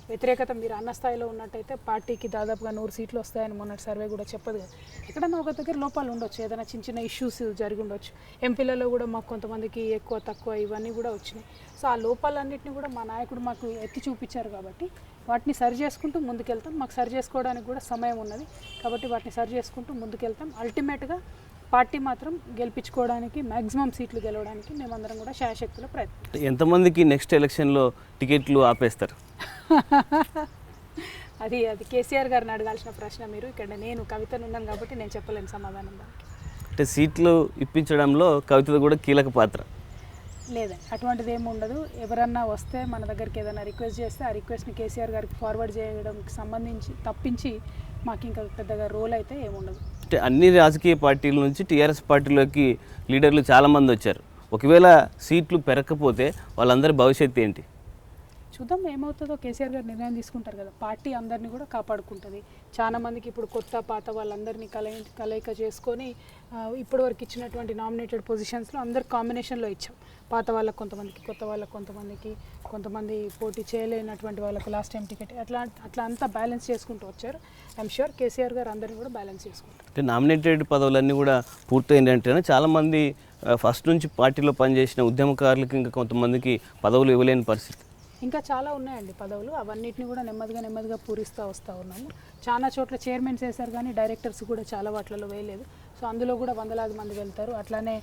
వ్యతిరేకత మీరు అన్న స్థాయిలో ఉన్నట్టయితే పార్టీకి దాదాపుగా 100 సీట్లు వస్తాయని మొన్నటి సర్వే కూడా చెప్పదు కదా. ఎక్కడన్నా ఒక దగ్గర లోపాలు ఉండొచ్చు, ఏదైనా చిన్న ఇష్యూస్ జరిగి ఉండొచ్చు. ఎంపీలలో కూడా మాకు కొంతమందికి ఎక్కువ తక్కువ ఇవన్నీ కూడా వచ్చినాయి. సో ఆ లోపాలన్నింటినీ కూడా మా నాయకుడు మాకు ఎత్తి చూపించారు కాబట్టి వాటిని సరి చేసుకుంటూ ముందుకెళ్తాం. మాకు సరి చేసుకోవడానికి కూడా సమయం ఉన్నది కాబట్టి వాటిని సరి చేసుకుంటూ ముందుకెళ్తాం. అల్టిమేట్గా పార్టీ మాత్రం గెలిపించుకోవడానికి, మ్యాక్సిమం సీట్లు గెలవడానికి మేమందరం కూడా శాయశక్తుల ప్రయత్నం. ఎంతమందికి నెక్స్ట్ ఎలక్షన్లో టికెట్లు ఆపేస్తారు? అది కేసీఆర్ గారిని అడగాల్సిన ప్రశ్న. మీరు ఇక్కడ నేను కవితను ఉన్నాను కాబట్టి నేను చెప్పలేను సమాధానం దానికి. అంటే సీట్లు ఇప్పించడంలో కవిత కూడా కీలక పాత్ర లేదండి, అటువంటిది ఏమి ఉండదు. ఎవరన్నా వస్తే మన దగ్గరికి ఏదైనా రిక్వెస్ట్ చేస్తే ఆ రిక్వెస్ట్ని కేసీఆర్ గారికి ఫార్వర్డ్ చేయడానికి సంబంధించి తప్పించి మాకు ఇంకా పెద్దగా రోల్ అయితే ఏముండదు. అంటే అన్ని రాజకీయ పార్టీల నుంచి టీఆర్ఎస్ పార్టీలోకి లీడర్లు చాలామంది వచ్చారు. ఒకవేళ సీట్లు పెరగకపోతే వాళ్ళందరి భవిష్యత్తు ఏంటి? చూద్దాం ఏమవుతుందో. కేసీఆర్ గారు నిర్ణయం తీసుకుంటారు కదా, పార్టీ అందరినీ కూడా కాపాడుకుంటుంది. చాలా మందికి ఇప్పుడు కొత్త పాత వాళ్ళందరినీ కలయిక చేసుకొని ఇప్పటివరకు ఇచ్చినటువంటి నామినేటెడ్ పొజిషన్స్లో అందరు కాంబినేషన్లో ఇచ్చాం. పాత వాళ్ళకి కొంతమందికి, కొత్త వాళ్ళకి కొంతమందికి, కొంతమంది పోటీ చేయలేనటువంటి వాళ్ళకు లాస్ట్ టైం టికెట్, అట్లా అంతా బ్యాలెన్స్ చేసుకుంటూ వచ్చారు. ఐఎమ్ షూర్ కేసీఆర్ గారు అందరినీ కూడా బ్యాలెన్స్ చేసుకుంటారు. అంటే నామినేటెడ్ పదవులన్నీ కూడా పూర్తయింది అంటేనే చాలామంది ఫస్ట్ నుంచి పార్టీలో పనిచేసిన ఉద్యమకారులకి ఇంకా కొంతమందికి పదవులు ఇవ్వలేని పరిస్థితి. ఇంకా చాలా ఉన్నాయండి పదవులు, అవన్నిటిని కూడా నెమ్మదిగా పూరిస్తూ వస్తూ ఉన్నాము. చాలా చోట్ల చైర్మన్స్ వేశారు కానీ డైరెక్టర్స్ కూడా చాలా వాటిలలో వేయలేదు. సో అందులో కూడా వందలాది మంది వెళ్తారు. అట్లానే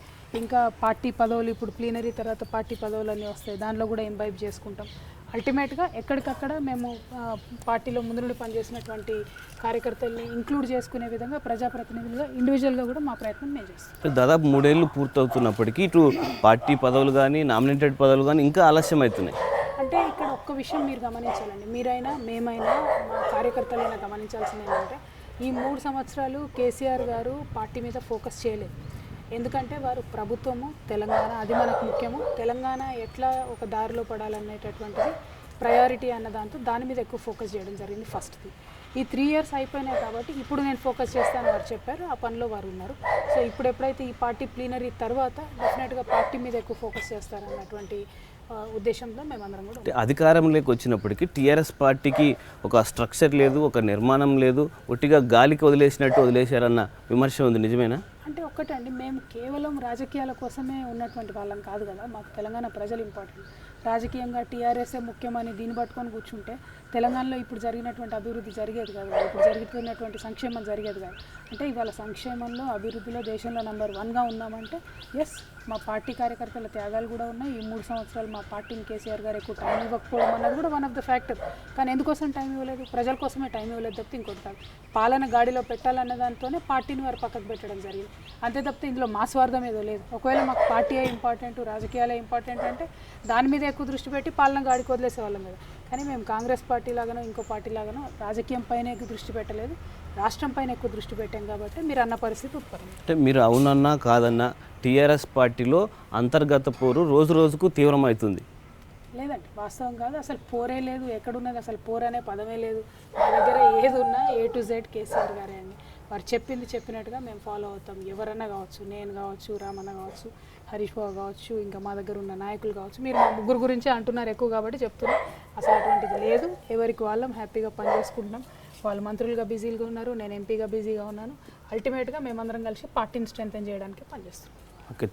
ఇంకా పార్టీ పదవులు ఇప్పుడు ప్లీనరీ తర్వాత పార్టీ పదవులు అన్నీ వస్తాయి, దానిలో కూడా ఇంబైబ్ చేసుకుంటాం. అల్టిమేట్గా ఎక్కడికక్కడ మేము పార్టీలో ముందు నుండి పనిచేసినటువంటి కార్యకర్తల్ని ఇంక్లూడ్ చేసుకునే విధంగా ప్రజాప్రతినిధులుగా ఇండివిజువల్గా కూడా మా ప్రయత్నం మేము చేస్తాం. దాదాపు 3 ఏళ్ళు పూర్తవుతున్నప్పటికీ ఇటు పార్టీ పదవులు కానీ నామినేటెడ్ పదవులు కానీ ఇంకా ఆలస్యం అవుతున్నాయి. అంటే ఇక్కడ ఒక్క విషయం మీరు గమనించాలండి, మీరైనా మేమైనా మా కార్యకర్తలైనా గమనించాల్సింది ఏంటంటే ఈ 3 సంవత్సరాలు కేసీఆర్ గారు పార్టీ మీద ఫోకస్ చేయలేదు. ఎందుకంటే వారు ప్రభుత్వము, తెలంగాణ అది మనకు ముఖ్యము, తెలంగాణ ఎట్లా ఒక దారిలో పడాలనేటటువంటిది ప్రయారిటీ అన్న దాని మీద ఎక్కువ ఫోకస్ చేయడం జరిగింది ఫస్ట్ది. ఈ 3 ఇయర్స్ అయిపోయినాయి కాబట్టి ఇప్పుడు నేను ఫోకస్ చేస్తాను వారు చెప్పారు, ఆ పనిలో వారు ఉన్నారు. సో ఇప్పుడు ఎప్పుడైతే ఈ పార్టీ ప్లీనరీ తర్వాత డెఫినెట్గా పార్టీ మీద ఎక్కువ ఫోకస్ చేస్తారన్నటువంటి ఉద్దేశంతో మేమందరం కూడా అధికారంలోకి వచ్చినప్పటికీ టీఆర్ఎస్ పార్టీకి ఒక స్ట్రక్చర్ లేదు, ఒక నిర్మాణం లేదు, ఒట్టిగా గాలికి వదిలేశారన్న విమర్శ ఉంది. నిజమేనా? అంటే ఒక్కటండి, మేము కేవలం రాజకీయాల కోసమే ఉన్నటువంటి వాళ్ళం కాదు కదా, మాకు తెలంగాణ ప్రజలు ఇంపార్టెంట్. రాజకీయంగా టీఆర్ఎస్ఏ ముఖ్యమని దీన్ని పట్టుకొని కూర్చుంటే తెలంగాణలో ఇప్పుడు జరిగినటువంటి అభివృద్ధి జరిగేది కాదు, ఇప్పుడు జరుగుతున్నటువంటి సంక్షేమం జరిగేది కాదు. అంటే ఇవాళ సంక్షేమంలో అభివృద్ధిలో దేశంలో నెంబర్ 1గా ఉన్నామంటే ఎస్, మా పార్టీ కార్యకర్తల త్యాగాలు కూడా ఉన్నాయి. ఈ 3 సంవత్సరాలు మా పార్టీని కేసీఆర్ గారు ఎక్కువ టైం ఇవ్వకపోవడం అన్నది కూడా వన్ ఆఫ్ ద ఫ్యాక్టర్. కానీ ఎందుకోసం టైం ఇవ్వలేదు? ప్రజల కోసమే టైం ఇవ్వలేదు తప్పితే ఇంకోటి కాదు. పాలన గాడిలో పెట్టాలన్న దాంతోనే పార్టీని వారు పక్కకు పెట్టడం జరిగింది. అంతే తప్పితే ఇందులో మా స్వార్థం ఏదో లేదు. ఒకవేళ మాకు పార్టీ ఇంపార్టెంట్, రాజకీయాలే ఇంపార్టెంట్ అంటే దాని మీద ఎక్కువ దృష్టి పెట్టి పాలన గాడికి వదిలేసే వాళ్ళం కదా. కానీ మేము కాంగ్రెస్ పార్టీ లాగానో ఇంకో పార్టీ లాగానో రాజకీయం పైన ఎక్కువ దృష్టి పెట్టలేదు, రాష్ట్రం పైన ఎక్కువ దృష్టి పెట్టాం కాబట్టి మీరు అన్న పరిస్థితి ఉత్పన్నం. అంటే మీరు అవునన్నా కాదన్నా టీఆర్ఎస్ పార్టీలో అంతర్గత పోరు రోజు రోజుకు తీవ్రమవుతుంది. లేదండి, వాస్తవం కాదు. అసలు పోరే లేదు, ఎక్కడున్నది అసలు పోర్ అనే పదమే లేదు. మా దగ్గర ఏది ఉన్నా A to Z కేసీఆర్ గారే అండి. వారు చెప్పినట్టుగా మేము ఫాలో అవుతాం. ఎవరన్నా కావచ్చు, నేను కావచ్చు, రామన్న కావచ్చు, హరీష్ బాబు కావచ్చు, ఇంకా మా దగ్గర ఉన్న నాయకులు కావచ్చు. మీరు మా ముగ్గురు గురించే అంటున్నారు ఎక్కువ కాబట్టి చెప్తున్నా. అసలు అటువంటిది లేదు. ఎవరికి వాళ్ళం హ్యాపీగా పనిచేసుకుంటున్నాం. వాళ్ళు మంత్రులుగా బిజీగా ఉన్నారు, నేను ఎంపీగా బిజీగా ఉన్నాను. అల్టిమేట్గా మేమందరం కలిసి పార్టీని స్ట్రెంథెన్ చేయడానికి పనిచేస్తున్నాం. ఓకే.